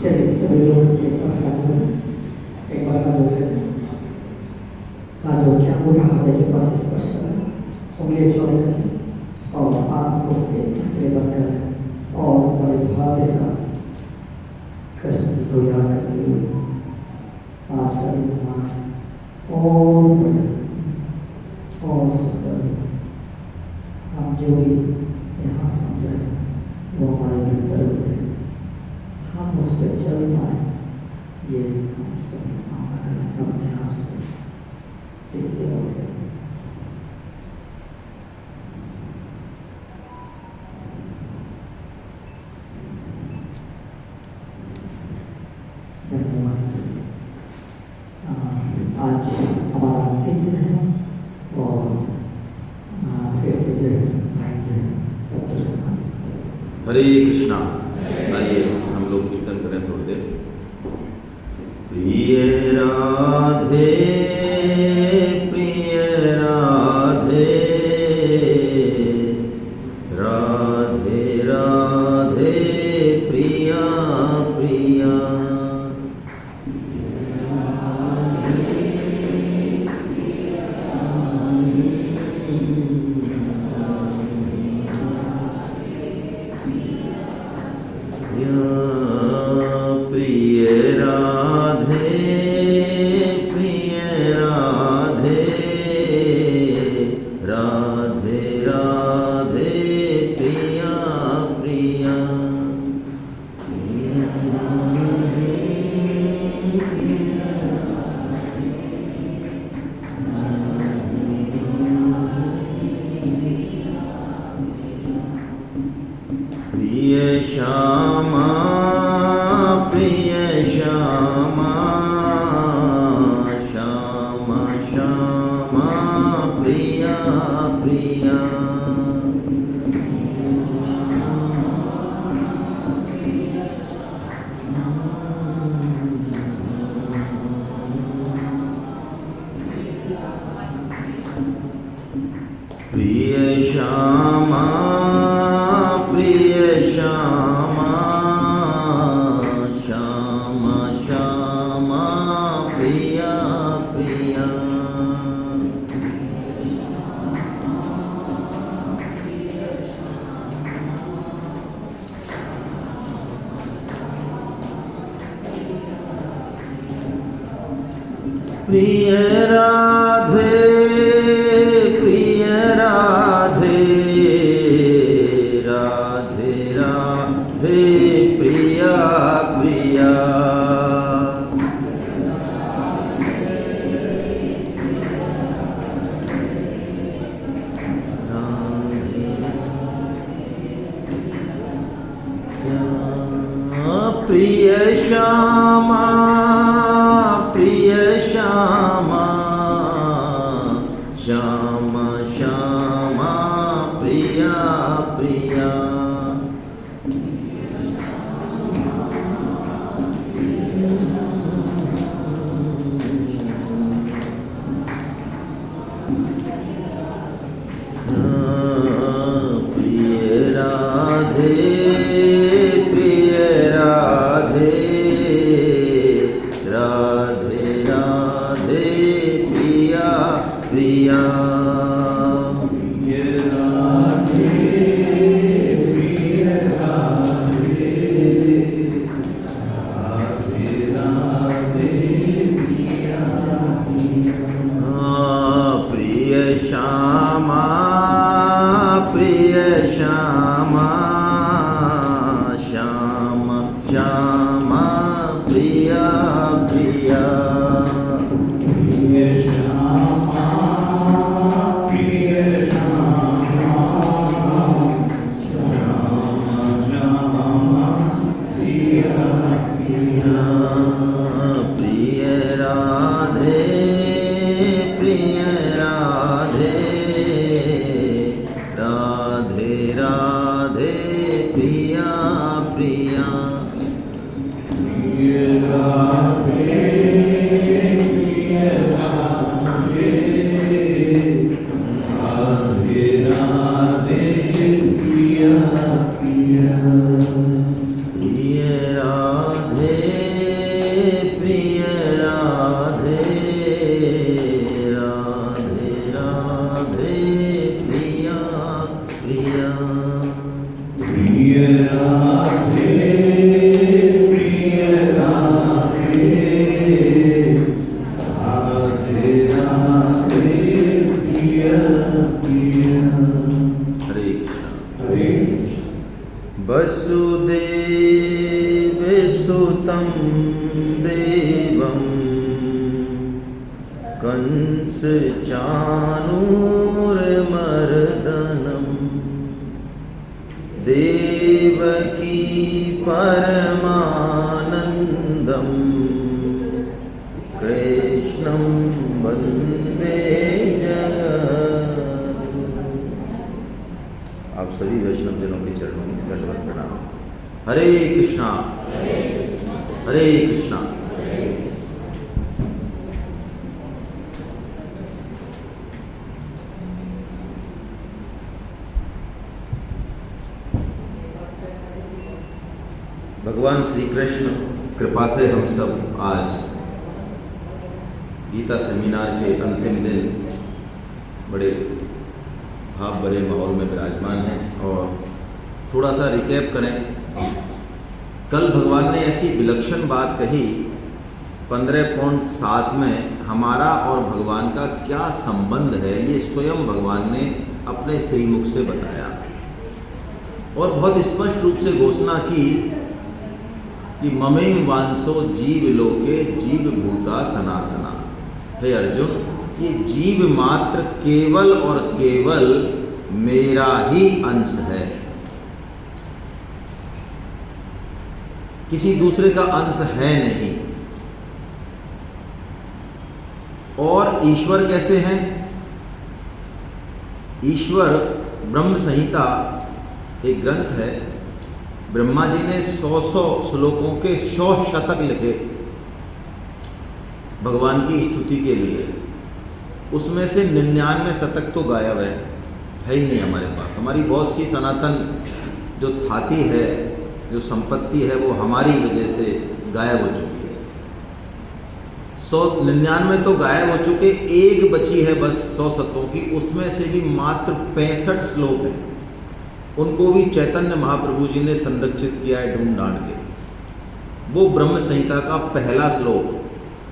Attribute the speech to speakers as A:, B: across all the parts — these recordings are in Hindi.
A: चलिए सभी लोग एक बार हाथ जोड़ें, एक बार हाथ जोड़ें, हाथ जोड़ के अंगूठा हृदय के पास स्पर्श करें, उंगली जोड़ रखें और आंखों के पुतले बंद करें और बड़े भाव के साथ कृष्ण जी को याद करते हुए आज का दिन हमारा और बढ़िया और सुंदर हम जो भी यहाँ समझ रहे हैं वो हमारे भीतर होते हैं, हम उस पर चल पाए, ये हम सब कामना करें अपने आप से, किसी और से। आज हमारा अंतिम दिन है और फिर से जो है माइक जो है सब कुछ।
B: हरे कृष्णा। आइए हम लोग कीर्तन करें थोड़ी देर। प्रिय राधे प्रिय राधे, राधे राधे प्रिया प्रिया, प्रिय राधे प्रिय राधे, राधे राधे प्रिया प्रिया, प्रिय श्यामा प्रिय श्यामा, श्यामा श्यामा प्रिया प्रिया, प्रिय श्यामा प्रिय श्यामा, श्यामा श्यामा प्रिया प्रिया, प्रिय राधे प्रिय राधे, राधे राधे प्रिया प्रिया, प्रिय श्यामा प्रिय श्यामा, श्यामा श्यामा प्रिया प्रिया, प्रिय राधे प्रिय राधे, हरे वसुदेव सुतं देवं कंस चाणूरमर्दनं देवकी परमानन्दं कृष्णं वन्दे जगद्गुरुम्। आप सभी वैष्णव जनों के चरणों में दंडवत प्रणाम। हरे कृष्णा हरे कृष्णा। भगवान श्री कृष्ण कृपा से हम सब आज गीता सेमिनार के अंतिम दिन बड़े भाव भरे माहौल में विराजमान हैं। और थोड़ा सा रिकैप करें, कल भगवान ने ऐसी विलक्षण बात कही 15.7 में, हमारा और भगवान का क्या संबंध है ये स्वयं भगवान ने अपने श्रीमुख से बताया और बहुत स्पष्ट रूप से घोषणा की कि ममे वांसो जीव लोके जीव भूता सनातना। हे अर्जुन, ये जीव मात्र केवल और केवल मेरा ही अंश है, किसी दूसरे का अंश है नहीं। और ईश्वर कैसे हैं? ईश्वर ब्रह्म संहिता एक ग्रंथ है, ब्रह्मा जी ने 100 श्लोकों के 100 शतक लिखे भगवान की स्तुति के लिए। उसमें से 99 शतक तो गायब है ही नहीं हमारे पास। हमारी बहुत सी सनातन जो थाती है, जो संपत्ति है, वो हमारी वजह से गायब हो चुकी है। 199 तो गायब हो चुके, एक बची है बस 100 शतकों की, उसमें से भी मात्र 65 श्लोक हैं। उनको भी चैतन्य महाप्रभु जी ने संरक्षित किया है ढूंढ ढांड के। वो ब्रह्म संहिता का पहला श्लोक,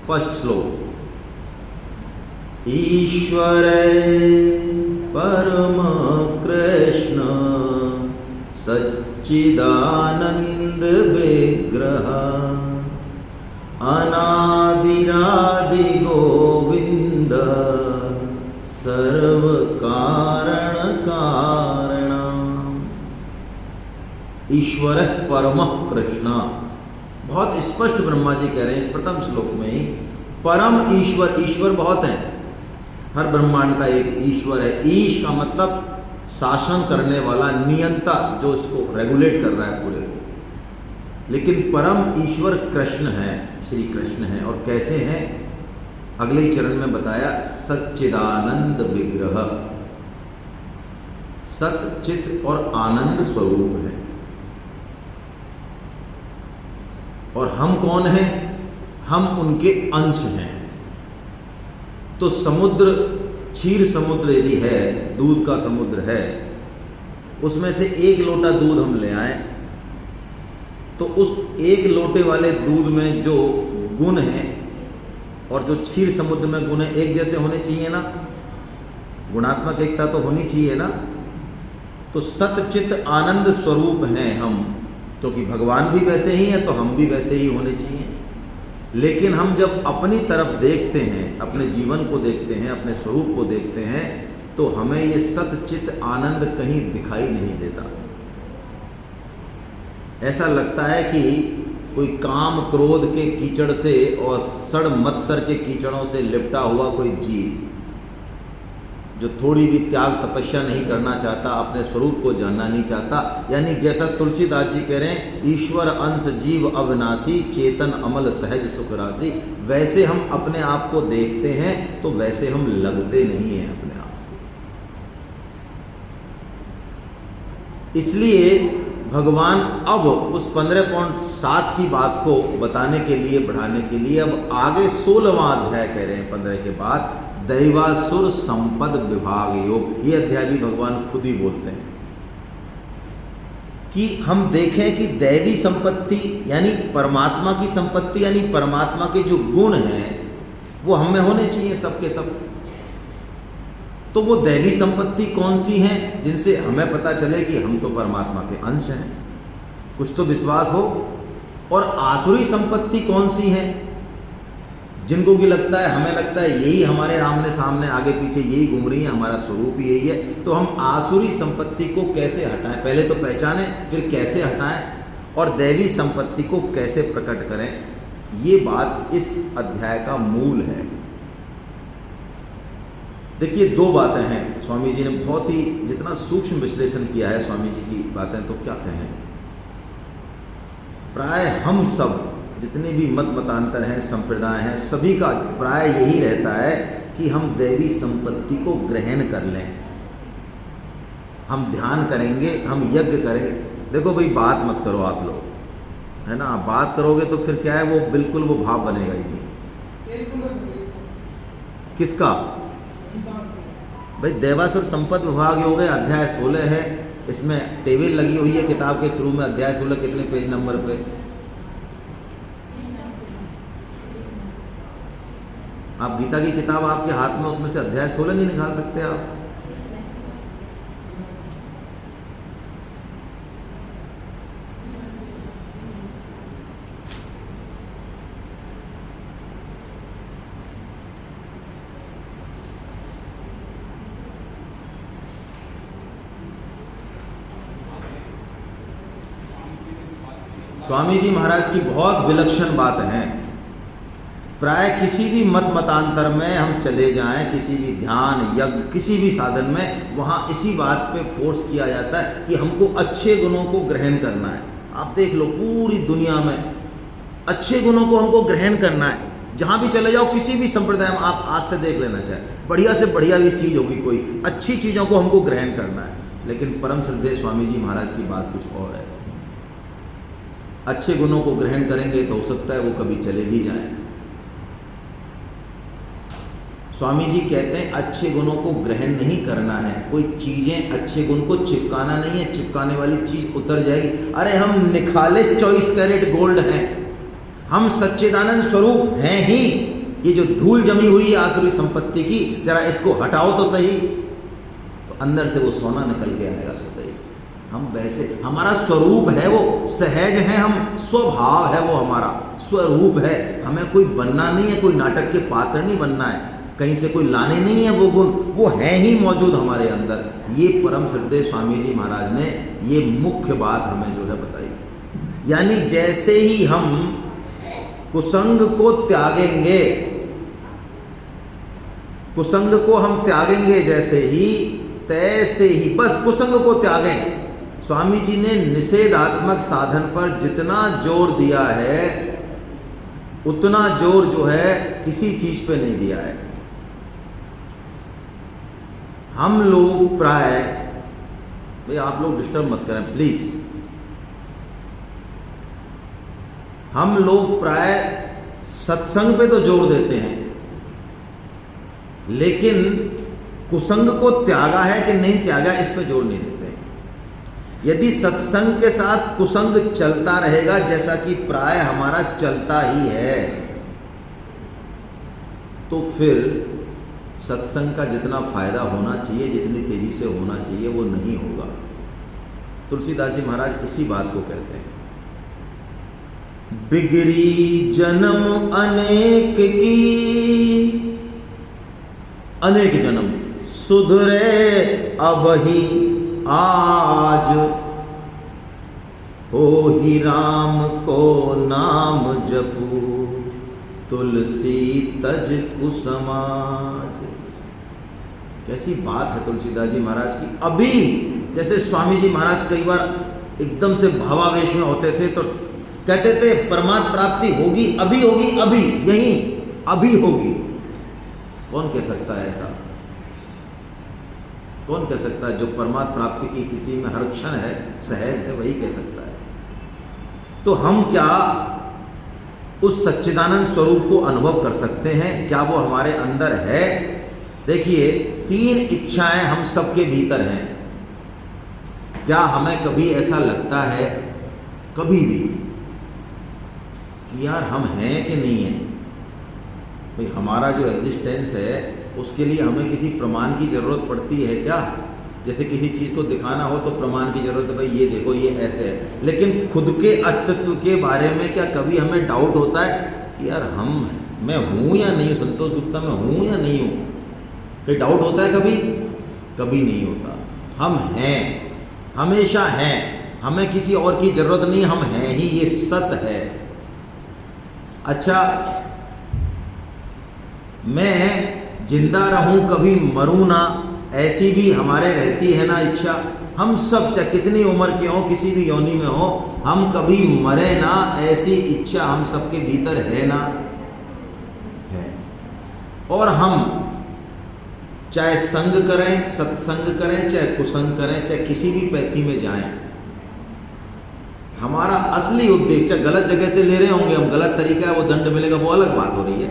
B: फर्स्ट श्लोक, ईश्वर परम कृष्ण सच्चिदानंद विग्रह अनादिरादि गोविंद सर्व कारण कारण। ईश्वर परम कृष्ण, बहुत स्पष्ट ब्रह्मा जी कह रहे हैं इस प्रथम श्लोक में ही। परम ईश्वर, ईश्वर बहुत हैं, हर ब्रह्मांड का एक ईश्वर है। ईश का मतलब शासन करने वाला, नियंता, जो इसको रेगुलेट कर रहा है पूरे को। लेकिन परम ईश्वर कृष्ण है, श्री कृष्ण है। और कैसे हैं? अगले ही चरण में बताया, सच्चिदानंद विग्रह, सत चित और आनंद स्वरूप है। और हम कौन हैं? हम उनके अंश हैं। तो समुद्र, क्षीर समुद्र यदि है, दूध का समुद्र है, उसमें से 1 लोटा दूध हम ले आए तो उस 1 लोटे वाले दूध में जो गुण हैं और जो क्षीर समुद्र में गुण हैं, एक जैसे होने चाहिए ना, गुणात्मक एकता तो होनी चाहिए ना। तो सतचित आनंद स्वरूप हैं हम, क्योंकि भगवान भी वैसे ही हैं तो हम भी वैसे ही होने चाहिए। लेकिन हम जब अपनी तरफ देखते हैं, अपने जीवन को देखते हैं, अपने स्वरूप को देखते हैं, तो हमें ये सतचित आनंद कहीं दिखाई नहीं देता। ऐसा लगता है कि कोई काम क्रोध के कीचड़ से और सड़ मत्सर के कीचड़ों से लिपटा हुआ कोई जीव, जो थोड़ी भी त्याग तपस्या नहीं करना चाहता, अपने स्वरूप को जानना नहीं चाहता। यानी जैसा तुलसीदास जी कह रहे हैं, ईश्वर अंश जीव अविनाशी, चेतन अमल सहज सुख राशि। वैसे हम अपने आप को देखते हैं तो वैसे हम लगते नहीं हैं अपने आप से। इसलिए भगवान अब उस 15.7 की बात को बताने के लिए, बढ़ाने के लिए अब आगे 16वां अध्याय कह रहे हैं 15 के बाद, दैवासुर संपद विभाग योग। ये अध्याय भी भगवान खुद ही बोलते हैं कि हम देखें कि दैवी संपत्ति यानी परमात्मा की संपत्ति यानी परमात्मा के जो गुण हैं वो हम में होने चाहिए सबके सब। तो वो दैवी संपत्ति कौन सी हैं जिनसे हमें पता चले कि हम तो परमात्मा के अंश हैं, कुछ तो विश्वास हो। और आसुरी संपत्ति कौन सी हैं जिनको कि लगता है, हमें लगता है यही हमारे आमने सामने आगे पीछे यही घूम रही है, हमारा स्वरूप ही यही है। तो हम आसुरी संपत्ति को कैसे हटाएं, पहले तो पहचानें फिर कैसे हटाएं और दैवी संपत्ति को कैसे प्रकट करें, ये बात इस अध्याय का मूल है। देखिए दो बातें हैं, स्वामी जी ने बहुत ही जितना सूक्ष्म विश्लेषण किया है स्वामी जी की बातें, तो क्या कहें। प्राय हम सब जितने भी मत मतांतर हैं, संप्रदाय हैं, सभी का प्राय यही रहता है कि हम दैवी संपत्ति को ग्रहण कर लें, हम ध्यान करेंगे, हम यज्ञ करेंगे। देखो भाई बात मत करो आप लोग, है ना, बात करोगे तो फिर क्या है, वो बिल्कुल वो भाव बनेगा ही नहीं। किसका भाई, देवासुर संपद विभाग योग है, अध्याय 16 है, इसमें टेबल लगी हुई है किताब के शुरू में, अध्याय 16 कितने पेज नंबर पे। आप गीता की किताब आपके हाथ में, उसमें से अध्याय 16 नहीं निकाल सकते आप। स्वामी जी महाराज की बहुत विलक्षण बात है। प्राय किसी भी मत मतांतर में हम चले जाएं, किसी भी ध्यान यज्ञ किसी भी साधन में, वहाँ इसी बात पे फोर्स किया जाता है कि हमको अच्छे गुणों को ग्रहण करना है। आप देख लो पूरी दुनिया में अच्छे गुणों को हमको ग्रहण करना है। जहाँ भी चले जाओ, किसी भी संप्रदाय में आप आज से देख लेना चाहे, बढ़िया से बढ़िया भी चीज़ होगी, कोई अच्छी चीज़ों को हमको ग्रहण करना है। लेकिन परम श्रद्धेय स्वामी जी महाराज की बात कुछ और है। अच्छे गुणों को ग्रहण करेंगे तो हो सकता है वो कभी चले भी जाए। स्वामी जी कहते हैं अच्छे गुणों को ग्रहण नहीं करना है, कोई चीज़ें अच्छे गुण को चिपकाना नहीं है, चिपकाने वाली चीज़ उतर जाएगी। अरे हम निखाले 24 कैरेट गोल्ड हैं, हम सच्चिदानंद स्वरूप हैं ही। ये जो धूल जमी हुई है आसुरी संपत्ति की, जरा इसको हटाओ तो सही, तो अंदर से वो सोना निकल के आएगा सदैव। हम वैसे, हमारा स्वरूप है वो, सहज है हम, स्वभाव है वो, हमारा स्वरूप है। हमें कोई बनना नहीं है, कोई नाटक के पात्र नहीं बनना है, कहीं से कोई लाने नहीं है वो गुण, वो है ही मौजूद हमारे अंदर। ये परम श्रद्धेय स्वामी जी महाराज ने ये मुख्य बात हमें जो है बताई। यानी जैसे ही हम कुसंग को त्यागेंगे, कुसंग को हम त्यागेंगे जैसे ही, तैसे ही बस कुसंग को त्यागें। स्वामी जी ने निषेधात्मक साधन पर जितना जोर दिया है उतना जोर जो है किसी चीज पे नहीं दिया है। हम लोग प्राय, भाई आप लोग डिस्टर्ब मत करें प्लीज, हम लोग प्राय सत्संग पे तो जोर देते हैं, लेकिन कुसंग को त्यागा है कि नहीं त्यागा इस पे जोर नहीं देते। यदि सत्संग के साथ कुसंग चलता रहेगा, जैसा कि प्राय हमारा चलता ही है, तो फिर सत्संग का जितना फायदा होना चाहिए, जितनी तेजी से होना चाहिए, वो नहीं होगा। तुलसीदास जी महाराज इसी बात को कहते हैं, बिगड़ी जन्म अनेक की, अनेक जन्म सुधरे अबही आज, हो ही राम को नाम जपू, तुलसी तज कुसमाज। कैसी बात है तुलसीदास जी महाराज की। अभी जैसे स्वामी जी महाराज कई बार एकदम से भावावेश में होते थे तो कहते थे परमात्म प्राप्ति होगी, अभी होगी, अभी यही अभी होगी। कौन कह सकता है ऐसा? कौन कह सकता है? जो परमात्म प्राप्ति की स्थिति में हर क्षण है, सहज है, वही कह सकता है। तो हम क्या उस सच्चिदानंद स्वरूप को अनुभव कर सकते हैं? क्या वो हमारे अंदर है? देखिए 3 इच्छाएं हम सबके भीतर हैं। क्या हमें कभी ऐसा लगता है कभी भी कि यार हम हैं कि नहीं हैं? भाई हमारा जो एग्जिस्टेंस है उसके लिए हमें किसी प्रमाण की ज़रूरत पड़ती है क्या? जैसे किसी चीज़ को दिखाना हो तो प्रमाण की ज़रूरत है, भाई ये देखो ये ऐसे है। लेकिन खुद के अस्तित्व के बारे में क्या कभी हमें डाउट होता है कि यार मैं हूँ या नहीं हूँ? संतोष गुप्ता में हूँ या नहीं हूँ? कोई डाउट होता है कभी? कभी नहीं होता। हम हैं, हमेशा हैं, हमें किसी और की ज़रूरत नहीं, हम हैं ही, ये सत्य है। अच्छा, मैं जिंदा रहूं कभी मरूं ना, ऐसी भी हमारे रहती है ना इच्छा। हम सब चाहे कितनी उम्र के हों, किसी भी योनि में हो, हम कभी मरे ना, ऐसी इच्छा हम सबके भीतर है ना, है। और हम चाहे संग करें, सत्संग करें, चाहे कुसंग करें, चाहे किसी भी पैथी में जाएं, हमारा असली उद्देश्य, चाहे गलत जगह से ले रहे होंगे हम, गलत तरीका है, वो दंड मिलेगा, वो अलग बात हो रही है,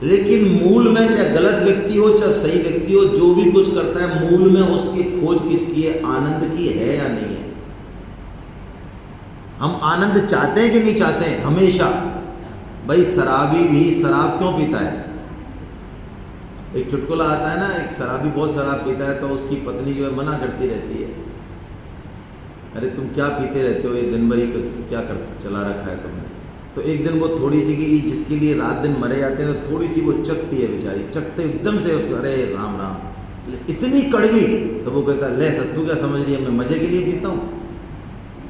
B: लेकिन मूल में चाहे गलत व्यक्ति हो चाहे सही व्यक्ति हो, जो भी कुछ करता है मूल में उसकी खोज किसकी है? आनंद की है या नहीं है? हम आनंद चाहते हैं कि नहीं चाहते हैं? हमेशा। भाई शराबी भी शराब क्यों पीता है? एक चुटकुला आता है ना, एक शराबी बहुत शराब पीता है तो उसकी पत्नी जो है मना करती रहती है, अरे तुम क्या पीते रहते हो, ये दिन भर ही क्या कर चला रखा है तुमने। तो एक दिन वो थोड़ी सी की, जिसके लिए रात दिन मरे जाते हैं, तो थोड़ी सी वो चखती है बेचारी, चखते एकदम से उसको, अरे राम राम, इतनी कड़वी। तो वो कहता है, ले तू क्या समझ रही है, मैं मजे के लिए पीता हूँ,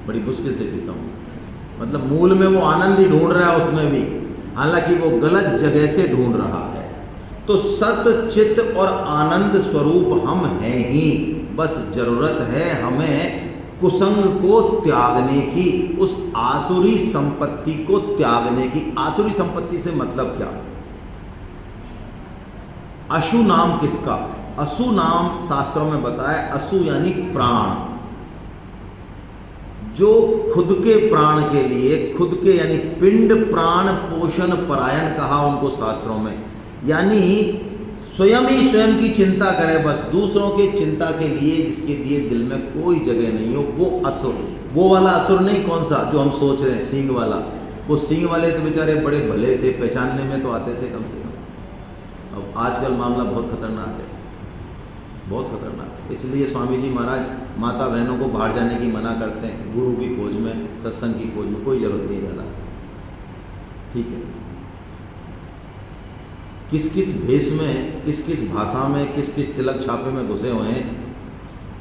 B: बड़ी मुश्किल से पीता हूँ। मतलब मूल में वो आनंद ही ढूंढ रहा है उसमें भी, हालांकि वो गलत जगह से ढूंढ रहा है। तो सत्य, चित्त और आनंद स्वरूप हम हैं ही, बस जरूरत है हमें कुसंग को त्यागने की, उस आसुरी संपत्ति को त्यागने की। आसुरी संपत्ति से मतलब क्या? अशु नाम किसका? असु नाम शास्त्रों में बताया, असु यानी प्राण, जो खुद के प्राण के लिए, खुद के यानी पिंड प्राण पोषण परायण कहा उनको शास्त्रों में, यानी स्वयं ही स्वयं की चिंता करे, बस दूसरों की चिंता के लिए जिसके लिए दिल में कोई जगह नहीं हो, वो असुर। वो वाला असुर नहीं, कौन सा जो हम सोच रहे हैं, सींग वाला। वो सींग वाले तो बेचारे बड़े भले थे, पहचानने में तो आते थे कम से कम। अब आजकल मामला बहुत खतरनाक है, बहुत खतरनाक। इसलिए स्वामी जी महाराज माता बहनों को बाहर जाने की मना करते हैं, गुरु की खोज में, सत्संग की खोज में कोई ज़रूरत नहीं ज़्यादा, ठीक है। किस किस भेष में, किस किस भाषा में, किस किस तिलक छापे में घुसे हुए हैं,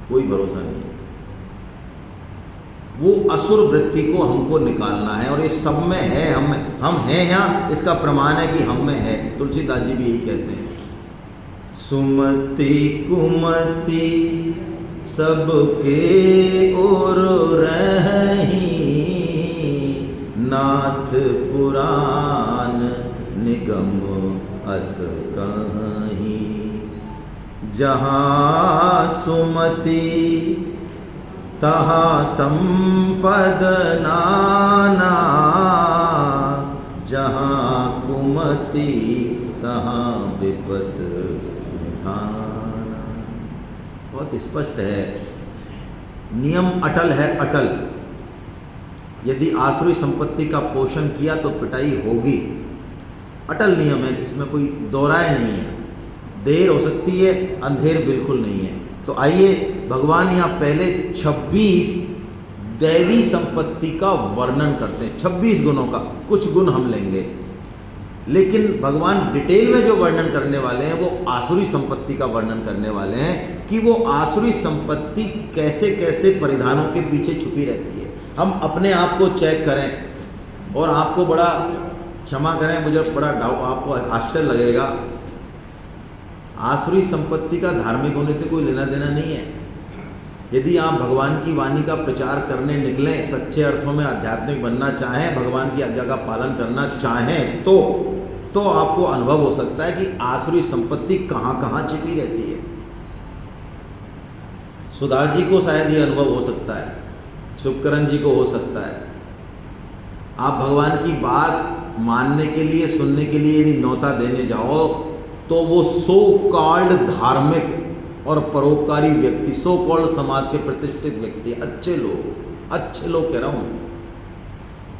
B: कोई भरोसा नहीं है। वो असुर वृत्ति को हमको निकालना है, और ये सब में है, हम हैं यहाँ, इसका प्रमाण है कि हम में है। तुलसीदास जी भी यही कहते हैं, सुमति कुमति सबके ओर रही, नाथ पुराण निगम अस कहीं। जहाँ सुमति तहाँ संपद नाना, जहाँ कुमति तहाँ विपद निधाना। बहुत स्पष्ट है, नियम अटल है, अटल। यदि आसुरी संपत्ति का पोषण किया तो पिटाई होगी, अटल नियम है, इसमें कोई दोहराए नहीं है। देर हो सकती है, अंधेर बिल्कुल नहीं है। तो आइए भगवान यहाँ पहले 26 दैवी संपत्ति का वर्णन करते हैं, 26 गुणों का। कुछ गुण हम लेंगे, लेकिन भगवान डिटेल में जो वर्णन करने वाले हैं वो आसुरी संपत्ति का वर्णन करने वाले हैं, कि वो आसुरी संपत्ति कैसे कैसे परिधानों के पीछे छुपी रहती है। हम अपने आप को चेक करें, और आपको बड़ा, क्षमा करें मुझे बड़ा डाउट, आपको आश्चर्य लगेगा, आसुरी संपत्ति का धार्मिक होने से कोई लेना देना नहीं है। यदि आप भगवान की वाणी का प्रचार करने निकलें, सच्चे अर्थों में आध्यात्मिक बनना चाहें, भगवान की आज्ञा का पालन करना चाहें, तो आपको अनुभव हो सकता है कि आसुरी संपत्ति कहाँ कहाँ छिपी रहती है। सुधा जी को शायद ये अनुभव हो सकता है, शुभकरण जी को हो सकता है। आप भगवान की बात मानने के लिए, सुनने के लिए यदि न्योता देने जाओ, तो वो सो कॉल्ड धार्मिक और परोपकारी व्यक्ति, सो कॉल्ड समाज के प्रतिष्ठित व्यक्ति, अच्छे लोग कह रहा हूँ मैं,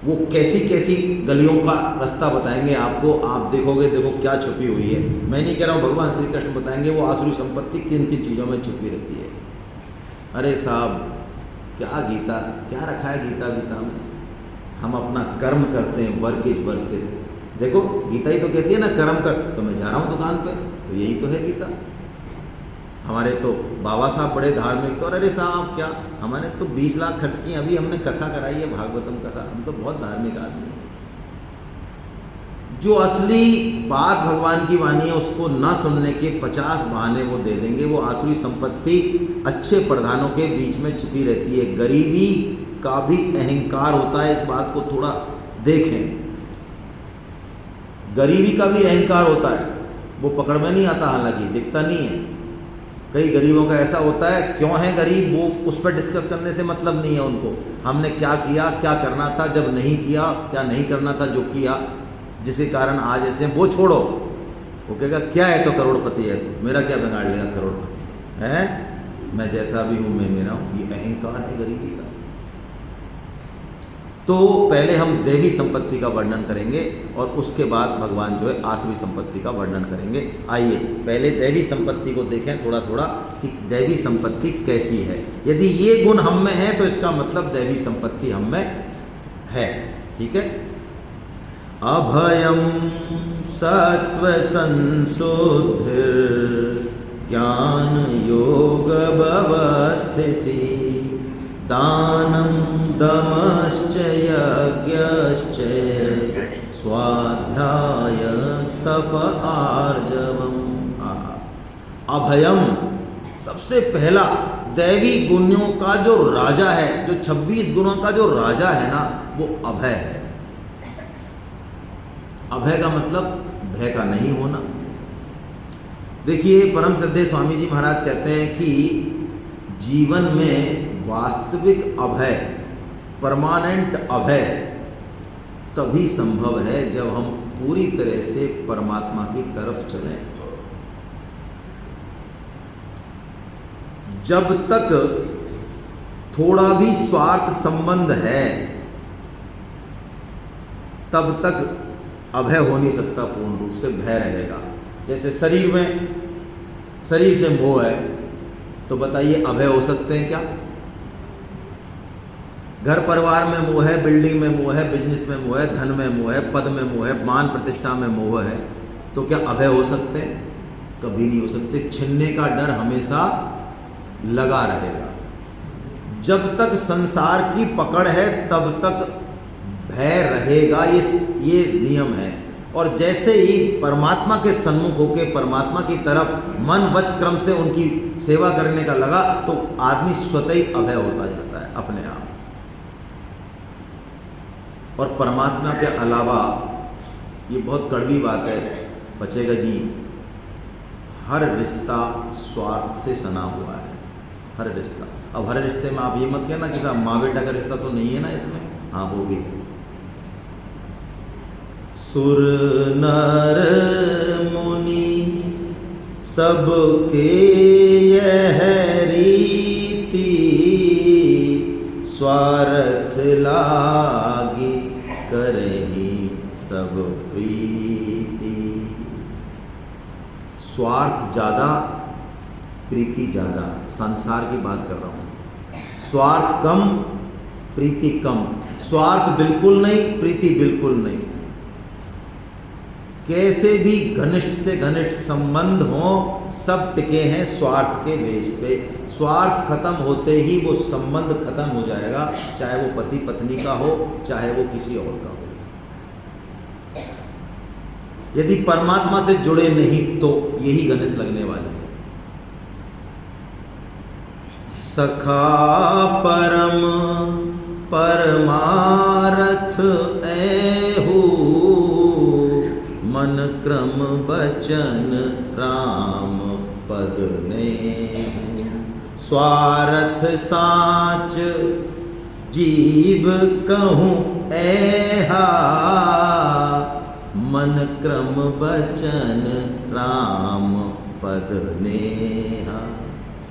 B: वो कैसी कैसी गलियों का रास्ता बताएंगे आपको। आप देखोगे, देखो क्या छुपी हुई है। मैं नहीं कह रहा हूँ, भगवान श्री कृष्ण बताएंगे वो आसुरी संपत्ति किन किन चीज़ों में छुपी रहती है। अरे साहब, क्या गीता, क्या रखा है गीता में? हम अपना कर्म करते हैं, वर्क इज वर्शिप। देखो गीता ही तो कहती है ना, कर्म कर। तो मैं जा रहा हूँ दुकान पे, तो यही तो है गीता। हमारे तो बाबा साहब बड़े धार्मिक, तो अरे साहब क्या, हमारे तो 20 लाख खर्च किए, अभी हमने कथा कराई है, भागवतम कथा। हम तो बहुत धार्मिक आदमी हैं। जो असली बात भगवान की वाणी है उसको ना सुनने के 50 बहाने वो दे देंगे। वो आसुरी संपत्ति अच्छे प्रधानों के बीच में छिपी रहती है। गरीबी का भी अहंकार होता है, इस बात को थोड़ा देखें। गरीबी का भी अहंकार होता है, वो पकड़ में नहीं आता, हालांकि दिखता नहीं है। कई गरीबों का ऐसा होता है, क्यों है गरीब, वो उस पर डिस्कस करने से मतलब नहीं है उनको। हमने क्या किया, क्या करना था, जब नहीं किया, क्या नहीं करना था, जो किया जिसके कारण आज ऐसे, वो छोड़ो। वो कहेगा क्या है तो करोड़पति है, तो मेरा क्या बिगाड़ लेगा करोड़पति है, मैं जैसा भी हूँ मैं मेरा हूँ। ये अहंकार है गरीबी का। तो पहले हम देवी संपत्ति का वर्णन करेंगे और उसके बाद भगवान जो है आसुरी संपत्ति का वर्णन करेंगे। आइए पहले दैवी संपत्ति को देखें थोड़ा थोड़ा कि दैवी संपत्ति कैसी है। यदि ये गुण हम में है तो इसका मतलब दैवी संपत्ति हम में है। ठीक है। अभयम सत्व संशोधिर ज्ञान योग व्यवस्थिति दानम दमश्च यज्ञश्च स्वाध्याय तप आर्जवम। अभयम, सबसे पहला दैवी गुणों का जो राजा है, जो 26 गुणों का जो राजा है ना, वो अभय है। अभय का मतलब भय का नहीं होना। देखिए परम श्रद्धेय स्वामी जी महाराज कहते हैं कि जीवन में वास्तविक अभय, परमानेंट अभय तभी संभव है जब हम पूरी तरह से परमात्मा की तरफ चलें। जब तक थोड़ा भी स्वार्थ संबंध है तब तक अभय हो नहीं सकता, पूर्ण रूप से भय रहेगा। जैसे शरीर से मोह है तो बताइए अभय हो सकते हैं क्या? घर परिवार में मोह है, बिल्डिंग में मोह है, बिजनेस में मोह है, धन में मोह है, पद में मोह है, मान प्रतिष्ठा में मोह है, तो क्या अभय हो सकते हैं? कभी नहीं हो सकते। छिनने का डर हमेशा लगा रहेगा। जब तक संसार की पकड़ है तब तक भय रहेगा, ये नियम है। और जैसे ही परमात्मा के सन्मुख होके परमात्मा की तरफ मन वच क्रम से उनकी सेवा करने का लगा तो आदमी स्वतः ही अभय होता जाता है अपने आप। और परमात्मा के अलावा, ये बहुत कड़वी बात है, बचेगा जी, हर रिश्ता स्वार्थ से सना हुआ है, हर रिश्ता। अब हर रिश्ते में आप ये मत कहना कि साहब माँ बेटा का रिश्ता तो नहीं है ना इसमें, हाँ वो भी है। सुर नर मुनि सबके यह रीति स्वार्थ लागी करही सब प्रीति। स्वार्थ ज़्यादा, प्रीति ज़्यादा, संसार की बात कर रहा हूँ। स्वार्थ कम, प्रीति कम। स्वार्थ बिल्कुल नहीं, प्रीति बिल्कुल नहीं। कैसे भी घनिष्ठ से घनिष्ठ संबंध हो, सब टिके हैं स्वार्थ के बेस पे। स्वार्थ खत्म होते ही वो संबंध खत्म हो जाएगा, चाहे वो पति पत्नी का हो, चाहे वो किसी और का हो। यदि परमात्मा से जुड़े नहीं तो यही गणित लगने वाले हैं। सखा परम परमारथ ऐहु मन क्रम बचन राम पद ने। स्वार्थ साच जीव कहूँ ऐहा मन क्रम बचन राम पद नेहा।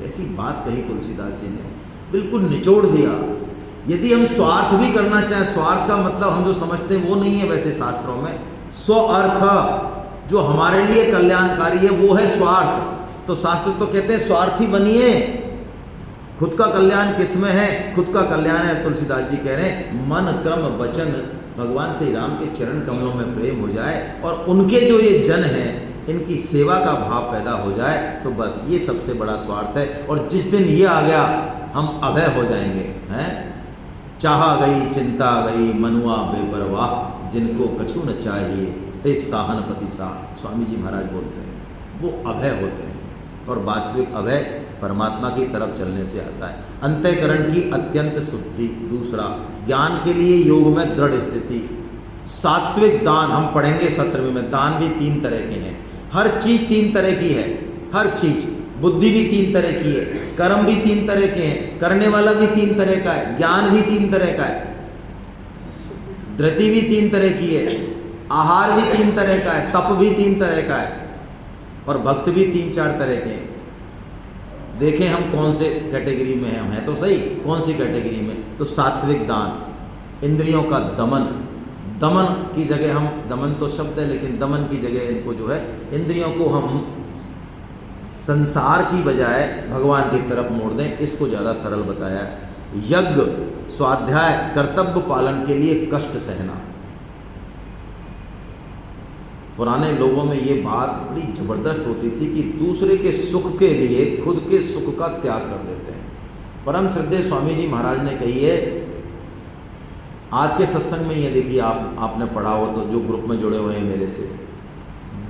B: कैसी बात कही तुलसीदास जी ने, बिल्कुल निचोड़ दिया। यदि हम स्वार्थ भी करना चाहें, स्वार्थ का मतलब हम जो समझते हैं वो नहीं है वैसे शास्त्रों में, स्व अर्थ जो हमारे लिए कल्याणकारी है वो है स्वार्थ। तो शास्त्र तो कहते हैं स्वार्थी बनिए, खुद का कल्याण किसमें है? खुद का कल्याण है, तुलसीदास जी कह रहे हैं मन क्रम वचन भगवान श्री राम के चरण कमलों में प्रेम हो जाए और उनके जो ये जन हैं इनकी सेवा का भाव पैदा हो जाए, तो बस ये सबसे बड़ा स्वार्थ है। और जिस दिन ये आ गया हम अभय हो जाएंगे। हैं चाहा गई चिंता गई मनुआ बेपरवाह, जिनको कछु न चाहिए ते साहनपति साह, स्वामी जी महाराज बोलते हैं, वो अभय होते हैं। और वास्तविक अभय परमात्मा की तरफ चलने से आता है। अंतःकरण की अत्यंत शुद्धि, दूसरा ज्ञान के लिए योग में दृढ़ स्थिति, सात्विक दान, हम पढ़ेंगे सत्र में, दान भी 3 तरह के हैं, हर चीज़ 3 तरह की है, हर चीज़, बुद्धि भी 3 तरह की है, कर्म भी 3 तरह के हैं, करने वाला भी 3 तरह का है, ज्ञान भी 3 तरह का है, धृति भी 3 तरह की है, आहार भी 3 तरह का है, तप भी 3 तरह का है, और भक्त भी 3-4 तरह के हैं। देखें हम कौन से कैटेगरी में हैं, हम हैं तो सही, कौन सी कैटेगरी में? तो सात्विक दान, इंद्रियों का दमन, दमन की जगह हम, दमन तो शब्द है लेकिन दमन की जगह इनको जो है इंद्रियों को हम संसार की बजाय भगवान की तरफ मोड़ दें, इसको ज़्यादा सरल बताया। यज्ञ, स्वाध्याय, कर्तव्य पालन के लिए कष्ट सहना। पुराने लोगों में ये बात बड़ी ज़बरदस्त होती थी कि दूसरे के सुख के लिए खुद के सुख का त्याग कर देते हैं। परम श्रद्धेय स्वामी जी महाराज ने कही है, आज के सत्संग में ये देखिए, आपने पढ़ा हो तो, जो ग्रुप में जुड़े हुए हैं मेरे से,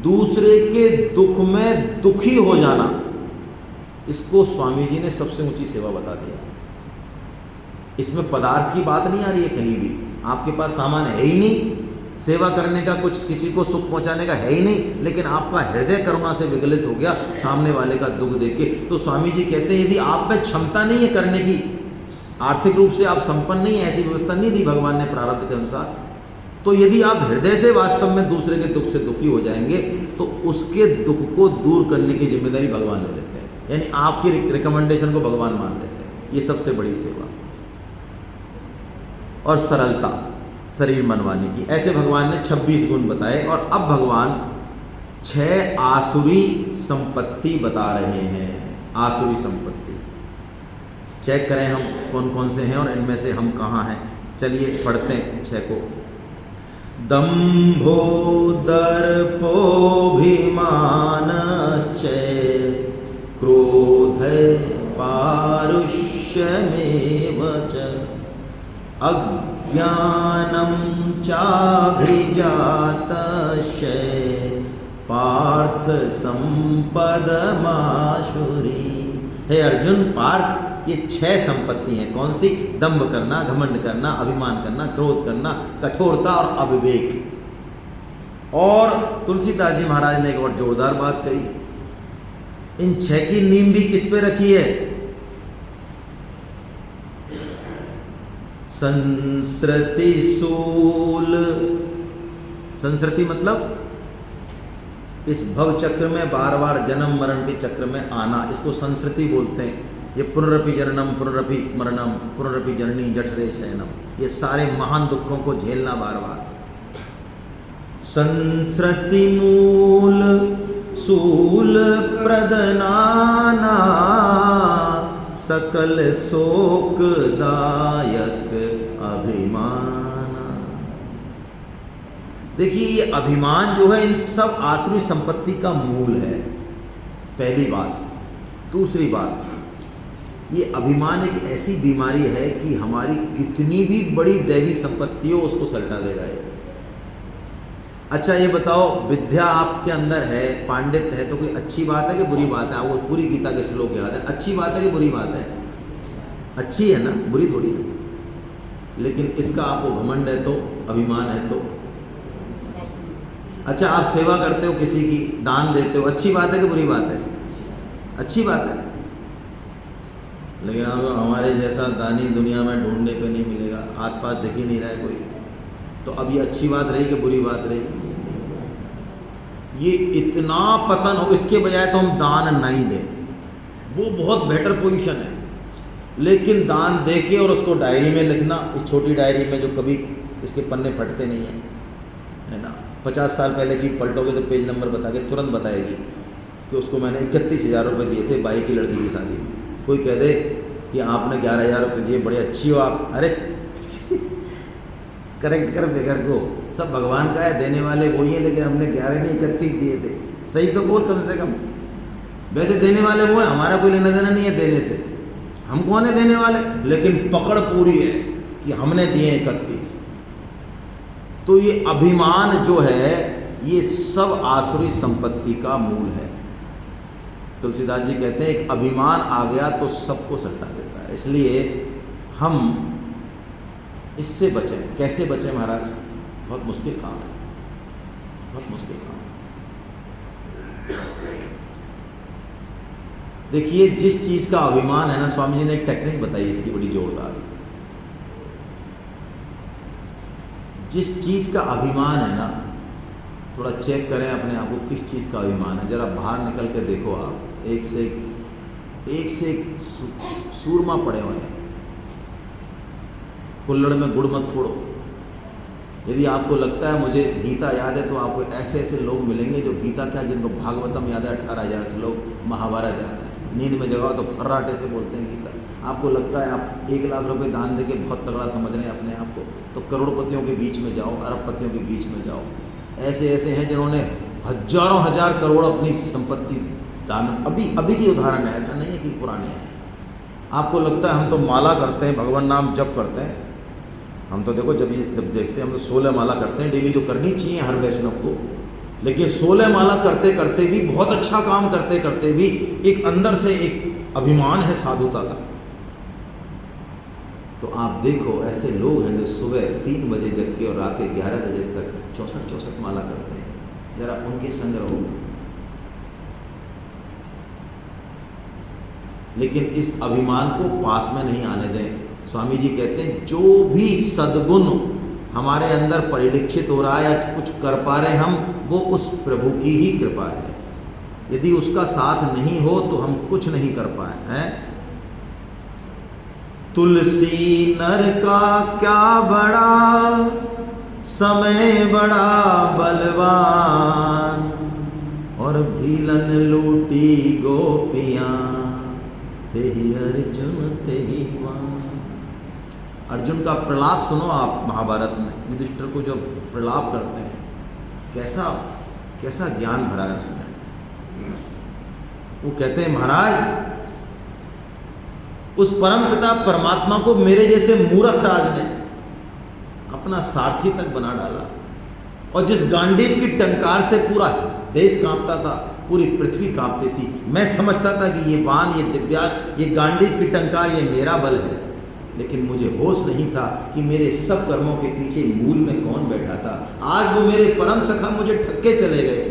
B: दूसरे के दुख में दुखी हो जाना, इसको स्वामी जी ने सबसे ऊंची सेवा बता दिया। इसमें पदार्थ की बात नहीं आ रही है कहीं भी, आपके पास सामान है ही नहीं, सेवा करने का, कुछ किसी को सुख पहुंचाने का है ही नहीं, लेकिन आपका हृदय करुणा से विगलित हो गया सामने वाले का दुख देख के। तो स्वामी जी कहते हैं यदि आप में क्षमता नहीं है करने की, आर्थिक रूप से आप संपन्न नहीं है, ऐसी व्यवस्था नहीं दी भगवान ने प्रारब्ध के अनुसार, तो यदि आप हृदय से वास्तव में दूसरे के दुख से दुखी हो जाएंगे तो उसके दुख को दूर करने की जिम्मेदारी भगवान ले लेते हैं, यानी आपकी रिकमेंडेशन को भगवान मान लेते हैं। ये सबसे बड़ी सेवा। और सरलता, शरीर मनवाने की, ऐसे भगवान ने 26 गुण बताए। और अब भगवान 6 आसुरी संपत्ति बता रहे हैं। आसुरी संपत्ति चेक करें हम कौन कौन से हैं और इनमें से हम कहाँ हैं। चलिए पढ़ते हैं 6 को। दम्भो दर्पोऽभिमानश्च क्रोध पारुष्यमेव च अज्ञानं चाभिजातस्य पार्थ संपदमाशुरी। हे अर्जुन, पार्थ, ये 6 संपत्ति हैं। कौन सी? दंभ करना, घमंड करना, अभिमान करना, क्रोध करना, कठोरता और अविवेक। और तुलसीदास जी महाराज ने एक और जोरदार बात कही, इन 6 की नींव भी किस पे रखी है? संस्कृति सूल। संस्कृति मतलब इस भव चक्र में बार बार जन्म मरण के चक्र में आना, इसको संस्कृति बोलते हैं। ये पुनरपि जननम पुनरपि मरणम पुनरपि जननी जठरे शयनम, ये सारे महान दुखों को झेलना बार बार। संस्कृति मूल सूल प्रदनाना सकल शोकदायक अभिमान। देखिए ये अभिमान जो है इन सब आसुरी संपत्ति का मूल है, पहली बात। दूसरी बात, ये अभिमान एक ऐसी बीमारी है कि हमारी कितनी भी बड़ी दैवी संपत्ति हो उसको सल्टा देगा ये। अच्छा ये बताओ, विद्या आपके अंदर है, पांडित्य है, तो कोई अच्छी बात है कि बुरी बात है? आपको पूरी गीता के श्लोक याद है, अच्छी बात है कि बुरी बात है? अच्छी है ना, बुरी थोड़ी है। लेकिन इसका आपको घमंड है तो, अभिमान है तो। अच्छा आप सेवा करते हो किसी की, दान देते हो, अच्छी बात है कि बुरी बात है? अच्छी बात है। लेकिन आपको हमारे जैसा दानी दुनिया में ढूंढने पे नहीं मिलेगा, आसपास दिख ही नहीं रहा है कोई, तो अब ये अच्छी बात रही कि बुरी बात रही? ये इतना पतन हो, इसके बजाय तो हम दान नहीं दें। वो बहुत बेटर पोजीशन है। लेकिन दान दे के और उसको डायरी में लिखना, इस छोटी डायरी में जो कभी इसके पन्ने फटते नहीं हैं, है ना, 50 साल पहले की पलटोगे तो पेज नंबर बता के तुरंत बताएगी कि उसको मैंने 31,000 रुपये दिए थे भाई की लड़की की शादी में। कोई कह दे कि आपने 11,000 रुपये दिए, बड़े अच्छी हो आप, अरे करेक्ट कर फिगर को, सब भगवान का है, देने वाले वही है, लेकिन हमने 11 नहीं 31 दिए थे। सही तो बोल कम से कम। वैसे देने वाले वो है, हमारा कोई लेना देना नहीं है देने से, हम कौन है देने वाले, लेकिन पकड़ पूरी है कि हमने दिए 31। तो ये अभिमान जो है ये सब आसुरी संपत्ति का मूल है। तुलसीदास जी कहते हैं एक अभिमान आ गया तो सबको सटा देता है। इसलिए हम इससे बचें। कैसे बचें महाराज? बहुत मुश्किल काम है, बहुत मुश्किल काम है। देखिए जिस चीज़ का अभिमान है ना, स्वामी जी ने एक टेक्निक बताई इसकी बड़ी जोरदार। जिस चीज़ का अभिमान है ना, थोड़ा चेक करें अपने आप को किस चीज़ का अभिमान है। जरा बाहर निकल कर देखो आप, एक से एक सूरमा पड़े हुए हैं। कुल्हड़ में गुड़ मत फोड़ो। यदि आपको लगता है मुझे गीता याद है, तो आपको ऐसे ऐसे लोग मिलेंगे जो गीता क्या, जिनको भागवतम याद है 18,000 श्लोक, महाभारत याद है, नींद में जगाओ तो फर्राटे से बोलते हैं गीता। आपको लगता है आप 1 लाख रुपए दान देके बहुत तगड़ा समझ रहे हैं अपने आप को, तो करोड़पतियों के बीच में जाओ, अरबपतियों के बीच में जाओ। ऐसे ऐसे हैं जिन्होंने हजारों हजार करोड़ अपनी संपत्ति दान, अभी की उदाहरण है, ऐसा नहीं है कि पुराने हैं। आपको लगता है हम तो माला करते हैं, भगवान नाम जप करते हैं, हम तो देखो जब देखते हैं हम तो 16 माला करते हैं डेली, जो करनी चाहिए हर वैष्णव को। लेकिन 16 माला करते करते भी, बहुत अच्छा काम करते करते भी, एक अंदर से एक अभिमान है साधुता का। तो आप देखो ऐसे लोग हैं जो सुबह 3 बजे जग के और रात के 11 बजे तक 64 माला करते हैं। जरा उनके संग रहो। लेकिन इस अभिमान को पास में नहीं आने दें। स्वामी जी कहते हैं जो भी सद्गुण हमारे अंदर परिलक्षित हो रहा है या कुछ कर पा रहे हम, वो उस प्रभु की ही कृपा है। यदि उसका साथ नहीं हो तो हम कुछ नहीं कर पाए हैं। तुलसी नर का क्या बड़ा, समय बड़ा बलवान, और भीलन लूटी गोपियां, तेहि अर्जुन तेहि वान। अर्जुन का प्रलाप सुनो आप महाभारत में, युधिष्ठिर को जो प्रलाप करते हैं, कैसा कैसा ज्ञान भरा है उसमें। वो कहते हैं महाराज, उस परम पिता परमात्मा को मेरे जैसे मूर्ख राज ने अपना सारथी तक बना डाला, और जिस गांडीव की टंकार से पूरा देश कांपता था, पूरी पृथ्वी कांपती थी। मैं समझता था कि ये बाण, ये दिव्यास्त्र, ये गांडीव की टंकार, ये मेरा बल है। लेकिन मुझे होश नहीं था कि मेरे सब कर्मों के पीछे मूल में कौन बैठा था। आज वो मेरे परम सखा मुझे ठक्के चले गए,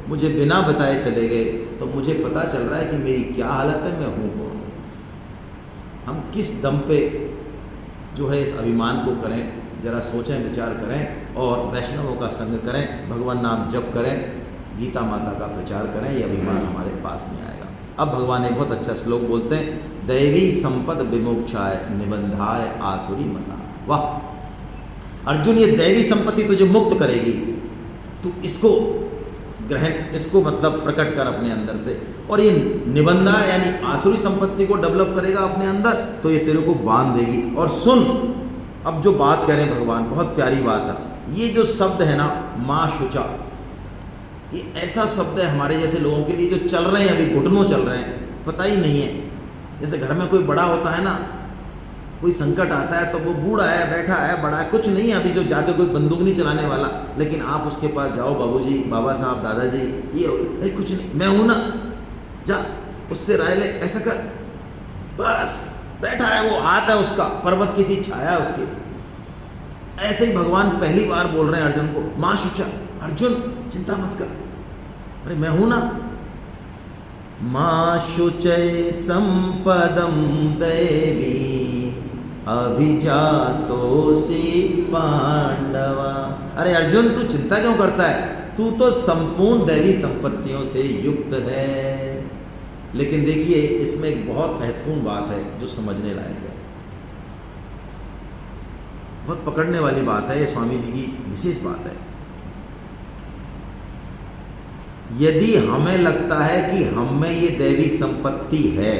B: मुझे बिना बताए चले गए, तो मुझे पता चल रहा है कि मेरी क्या हालत है, मैं हूँ कौन। हम किस दम पे जो है इस अभिमान को करें, जरा सोचें, विचार करें, और वैष्णवों का संग करें, भगवान नाम जप करें, गीता माता का प्रचार करें, ये अभिमान हमारे पास में आएगा। अब भगवान एक बहुत अच्छा श्लोक बोलते हैं, दैवी संपद विमोक्षाय निबंधाय आसुरी मता। वाह अर्जुन, ये दैवी संपत्ति तुझे मुक्त करेगी, तू इसको ग्रहण, इसको मतलब प्रकट कर अपने अंदर से, और ये निबंधा यानी आसुरी संपत्ति को डेवलप करेगा अपने अंदर, तो ये तेरे को बांध देगी। और सुन, अब जो बात कह रहे हैं भगवान, बहुत प्यारी बात है। ये जो शब्द है ना, माँ शुचा, ये ऐसा शब्द है हमारे जैसे लोगों के लिए जो चल रहे हैं, अभी घुटनों चल रहे हैं, पता ही नहीं है। जैसे घर में कोई बड़ा होता है ना, कोई संकट आता है तो वो बूढ़ा है, बैठा है, बड़ा है, कुछ नहीं है अभी, जो जाके कोई बंदूक नहीं चलाने वाला, लेकिन आप उसके पास जाओ, बाबूजी, बाबा साहब, दादाजी, ये अरे कुछ नहीं, मैं हूं ना, जा उससे राय ले, ऐसा कर, बस बैठा है, वो हाथ है उसका, पर्वत की सी छाया है उसकी। ऐसे ही भगवान पहली बार बोल रहे हैं अर्जुन को, माँ शुचा, अर्जुन चिंता मत कर, अरे मैं हूं ना। माँ शुचय संपदम दैवी अभिजातोसि पांडवा। अरे अर्जुन, तू चिंता क्यों करता है, तू तो संपूर्ण दैवी संपत्तियों से युक्त है। लेकिन देखिए इसमें एक बहुत महत्वपूर्ण बात है जो समझने लायक है, बहुत पकड़ने वाली बात है, ये स्वामी जी की विशेष बात है। यदि हमें लगता है कि हम में ये दैवी संपत्ति है,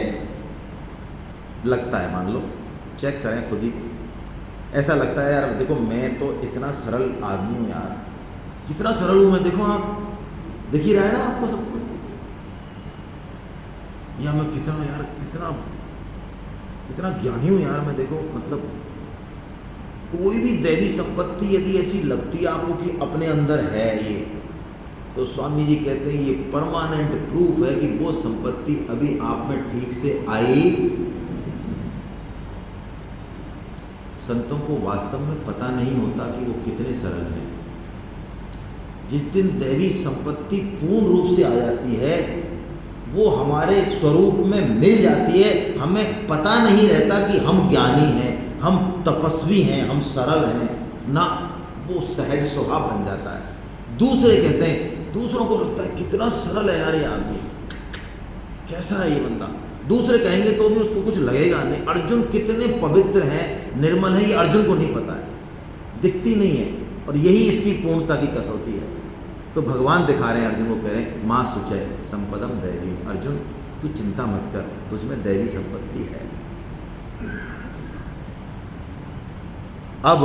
B: लगता है, मान लो, चेक करें खुद ही, ऐसा लगता है यार देखो मैं तो इतना सरल आदमी हूँ यार, कितना सरल हूँ मैं, देखो आप दिख ही रहा है ना आपको सब कुछ, या मैं कितना यार कितना ज्ञानी हूँ यार मैं, देखो मतलब कोई भी दैवी संपत्ति यदि ऐसी लगती है आपको कि अपने अंदर है ये, तो स्वामी जी कहते हैं ये परमानेंट प्रूफ है कि वो संपत्ति अभी आप में ठीक से आई। संतों को वास्तव में पता नहीं होता कि वो कितने सरल हैं। जिस दिन दैवी संपत्ति पूर्ण रूप से आ जाती है, वो हमारे स्वरूप में मिल जाती है, हमें पता नहीं रहता कि हम ज्ञानी हैं, हम तपस्वी हैं, हम सरल हैं ना, वो सहज स्वभाव बन जाता है। दूसरे कहते हैं, दूसरों को लगता है कितना सरल है यार ये आदमी, कैसा है ये बंदा, दूसरे कहेंगे तो भी उसको कुछ लगेगा नहीं। अर्जुन कितने पवित्र हैं, निर्मल है, ये अर्जुन को नहीं पता है, दिखती नहीं है, और यही इसकी पूर्णता की कसौटी है। तो भगवान दिखा रहे हैं अर्जुन को, कह रहे हैं माँ सुचय संपदम दैवी, अर्जुन तू चिंता मत कर, तुझमें दैवी संपत्ति है। अब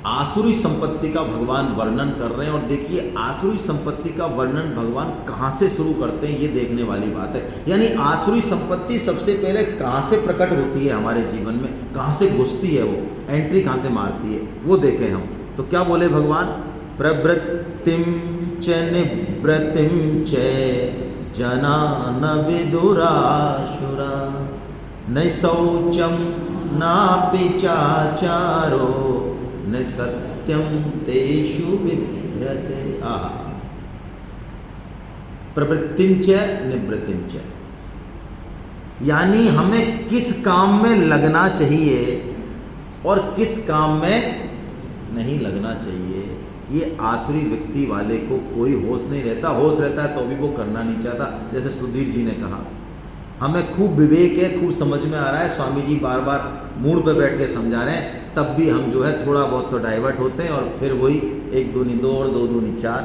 B: आसुरी संपत्ति का भगवान वर्णन कर रहे हैं, और देखिए आसुरी संपत्ति का वर्णन भगवान कहाँ से शुरू करते हैं, ये देखने वाली बात है। यानी आसुरी संपत्ति सबसे पहले कहाँ से प्रकट होती है हमारे जीवन में, कहाँ से घुसती है, वो एंट्री कहाँ से मारती है, वो देखें हम। तो क्या बोले भगवान, प्रवृत्तिम च निवृत्तिम च जना न विदुराशुरा न शौचम नापि चाचारो न सत्यम तेषु विद्यते। प्रवृत्तिं च निवृत्तिं च, यानी हमें किस काम में लगना चाहिए और किस काम में नहीं लगना चाहिए, ये आसुरी व्यक्ति वाले को कोई होश नहीं रहता। होश रहता है तो भी वो करना नहीं चाहता। जैसे सुधीर जी ने कहा, हमें खूब विवेक है, खूब समझ में आ रहा है, स्वामी जी बार बार मूड पे बैठ के समझा रहे हैं, तब भी हम जो है थोड़ा बहुत तो डाइवर्ट होते हैं, और फिर वही 1 दूनी 2 और 2 दूनी 4।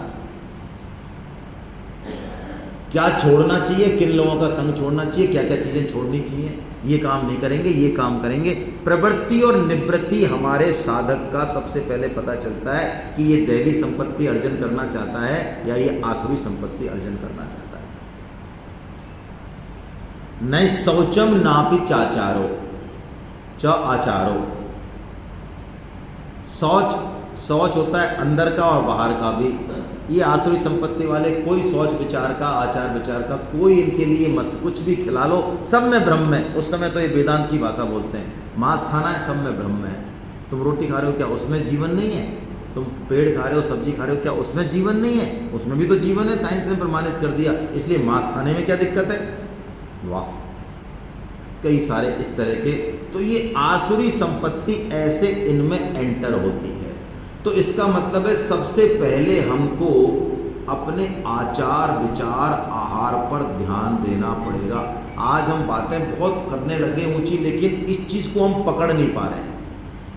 B: क्या छोड़ना चाहिए, किन लोगों का संग छोड़ना चाहिए, क्या क्या चीज़ें छोड़नी चाहिए, ये काम नहीं करेंगे, ये काम करेंगे। प्रवृत्ति और निवृत्ति हमारे साधक का सबसे पहले पता चलता है कि ये दैवी संपत्ति अर्जन करना चाहता है या ये आसुरी संपत्ति अर्जन करना चाहता है। न शौचम नापि चाचारो, च आचारो, शौच होता है अंदर का और बाहर का भी। ये आसुरी संपत्ति वाले कोई सोच विचार का, आचार विचार का कोई इनके लिए मत, कुछ भी खिला लो सब में ब्रह्म है। उस समय तो ये वेदांत की भाषा बोलते हैं, मांस खाना है सब में ब्रह्म है। तुम रोटी खा रहे हो क्या उसमें जीवन नहीं है, तुम पेड़ खा रहे हो, सब्जी खा रहे हो क्या उसमें जीवन नहीं है, उसमें भी तो जीवन है, साइंस ने प्रमाणित कर दिया, इसलिए मांस खाने में क्या दिक्कत है। वाह, कई सारे इस तरह के। तो ये आसुरी संपत्ति ऐसे इनमें एंटर होती है। तो इसका मतलब है सबसे पहले हमको अपने आचार विचार आहार पर ध्यान देना पड़ेगा। आज हम बातें बहुत करने लगे ऊंची, लेकिन इस चीज़ को हम पकड़ नहीं पा रहे हैं।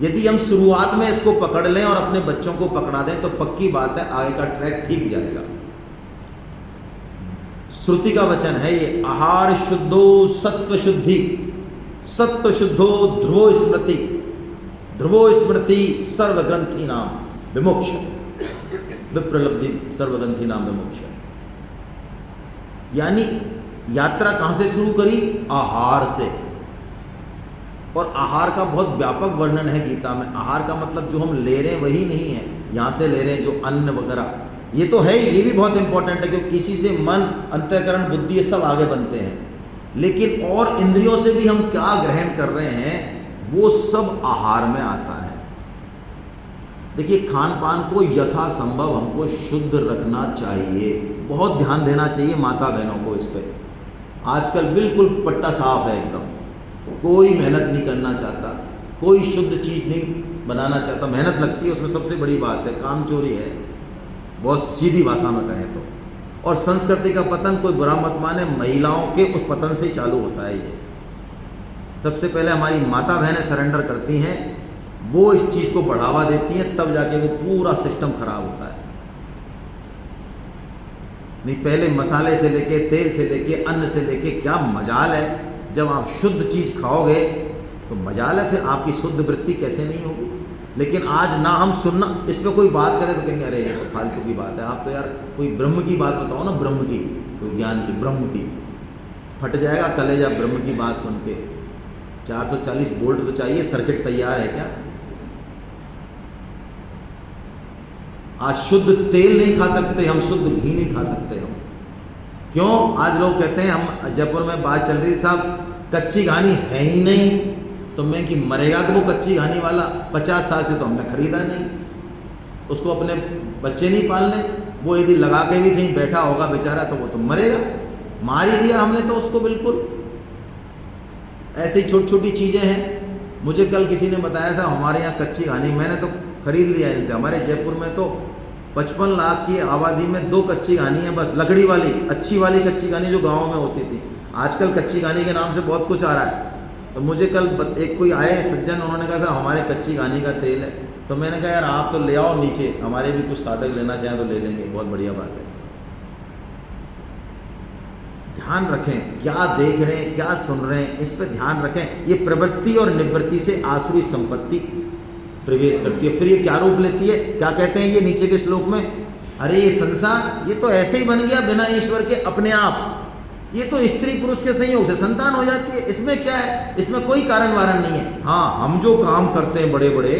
B: यदि हम शुरुआत में इसको पकड़ लें और अपने बच्चों को पकड़ा दें तो पक्की बात है आगे का ट्रैक ठीक जाएगा। श्रुति का वचन है ये, आहार शुद्धो सत्व शुद्धि, सत्व शुद्धो ध्रुवो स्मृति, ध्रुवो स्मृति सर्वग्रंथि नाम विमोक्ष, विप्रलब्धि सर्वग्रंथि नाम विमोक्ष। यानी यात्रा कहां से शुरू करी, आहार से। और आहार का बहुत व्यापक वर्णन है गीता में। आहार का मतलब जो हम ले रहे हैं वही नहीं है, यहां से ले रहे हैं जो अन्न वगैरह, ये तो है, ये भी बहुत इंपॉर्टेंट है क्योंकि इसी से मन, अंतःकरण, बुद्धि ये सब आगे बनते हैं। लेकिन और इंद्रियों से भी हम क्या ग्रहण कर रहे हैं वो सब आहार में आता है। देखिए खान पान को यथासंभव हमको शुद्ध रखना चाहिए, बहुत ध्यान देना चाहिए माता बहनों को इस पर। आजकल बिल्कुल पट्टा साफ है एकदम, कोई मेहनत नहीं करना चाहता, कोई शुद्ध चीज़ नहीं बनाना चाहता। मेहनत लगती है उसमें, सबसे बड़ी बात है काम चोरी है, बहुत सीधी भाषा में कहें तो। और संस्कृति का पतन कोई बुरा मत माने, महिलाओं के उस पतन से ही चालू होता है। ये सबसे पहले हमारी माता बहनें सरेंडर करती हैं, वो इस चीज़ को बढ़ावा देती हैं, तब जाके वो पूरा सिस्टम खराब होता है। नहीं, पहले मसाले से लेके, तेल से लेके, अन्न से लेके, क्या मजाल है। जब आप शुद्ध चीज़ खाओगे तो मजाल है, फिर आपकी शुद्ध वृत्ति कैसे नहीं होगी। लेकिन आज ना हम सुनना, इस पर कोई बात करें तो कहेंगे अरे ये तो फालतू की बात है, आप तो यार कोई ब्रह्म की बात बताओ ना, ब्रह्म की, कोई ज्ञान की, ब्रह्म की। फट जाएगा कलेजा ब्रह्म की बात सुन के। 440 वोल्ट तो चाहिए, सर्किट तैयार है क्या? आज शुद्ध तेल नहीं खा सकते हम, शुद्ध घी नहीं खा सकते हम। क्यों? आज लोग कहते हैं, हम जयपुर में बात चल रही थी साहब, कच्ची घानी है ही नहीं, तो मैं कि मरेगा कि वो कच्ची घानी वाला, 50 साल से तो हमने खरीदा नहीं, उसको अपने बच्चे नहीं पालने, वो यदि लगा के भी कहीं बैठा होगा बेचारा तो वो तो मरेगा, मार ही दिया हमने तो उसको बिल्कुल। ऐसी छोटी छोटी चीज़ें हैं। मुझे कल किसी ने बताया था हमारे यहाँ कच्ची घानी, मैंने तो खरीद लिया इनसे। हमारे जयपुर में तो 55 लाख की आबादी में 2 कच्ची घानी है बस, लकड़ी वाली, अच्छी वाली कच्ची घानी जो गाँव में होती थी। आजकल कच्ची घानी के नाम से बहुत कुछ आ रहा है। तो मुझे कल एक कोई आए सज्जन, उन्होंने कहा साहब हमारे कच्ची घानी का तेल है। तो मैंने कहा यार आप तो ले आओ नीचे, हमारे भी कुछ साधक लेना चाहें तो ले लेंगे, बहुत बढ़िया बात है। ध्यान रखें, क्या देख रहे हैं, क्या सुन रहे हैं, इस पर ध्यान रखें। ये प्रवृत्ति और निवृत्ति से आसुरी संपत्ति प्रवेश करती है। फिर ये क्या रूप लेती है, क्या कहते हैं ये नीचे के श्लोक में, अरे ये संसार ये तो ऐसे ही बन गया बिना ईश्वर के अपने आप, ये तो स्त्री पुरुष के संयोग से संतान हो जाती है, इसमें क्या है, इसमें कोई कारण वारण नहीं है। हाँ, हम जो काम करते हैं बड़े बड़े,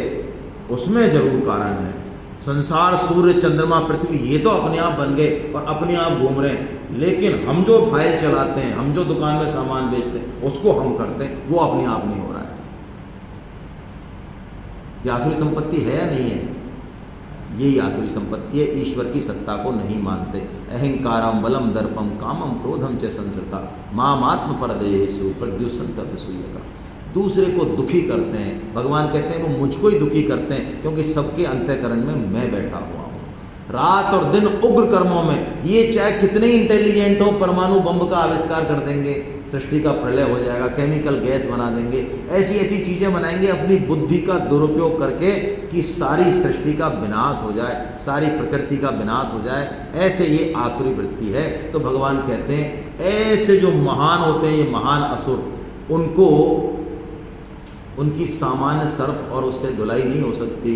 B: उसमें जरूर कारण है। संसार, सूर्य, चंद्रमा, पृथ्वी, ये तो अपने आप बन गए और अपने आप घूम रहे हैं। लेकिन हम जो फाइल चलाते हैं, हम जो दुकान में सामान बेचते हैं, उसको हम करते हैं, वो अपने आप नहीं हो रहा है। ये आसुरी संपत्ति है या नहीं है? यही आसुरी संपत्ति है। ईश्वर की सत्ता को नहीं मानते। अहंकारम बलम दर्पम कामम क्रोधम च संसृता मामात्म परदेशु प्रद्युसंत असूयका। दूसरे को दुखी करते हैं। भगवान कहते हैं वो मुझको ही दुखी करते हैं, क्योंकि सबके अंतःकरण में मैं बैठा हुआ हूँ। रात और दिन उग्र कर्मों में, ये चाहे कितने इंटेलिजेंट हो, परमाणु बम का आविष्कार कर देंगे, सृष्टि का प्रलय हो जाएगा, केमिकल गैस बना देंगे, ऐसी ऐसी चीज़ें बनाएंगे अपनी बुद्धि का दुरुपयोग करके कि सारी सृष्टि का विनाश हो जाए, सारी प्रकृति का विनाश हो जाए। ऐसे ये आसुरी वृत्ति है। तो भगवान कहते हैं ऐसे जो महान होते हैं, ये महान असुर, उनको उनकी सामान्य सर्फ और उससे धुलाई नहीं हो सकती,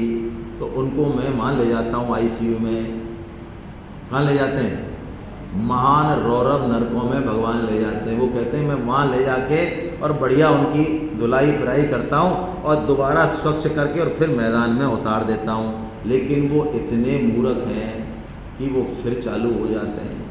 B: तो उनको मैं मान ले जाता हूँ आईसीयू में। कहाँ ले जाते हैं? महान रौरव नरकों में भगवान ले जाते हैं। वो कहते हैं मैं वहाँ ले जाके और बढ़िया उनकी धुलाई फ्राई करता हूँ और दोबारा स्वच्छ करके और फिर मैदान में उतार देता हूँ। लेकिन वो इतने मूर्ख हैं कि वो फिर चालू हो जाते हैं।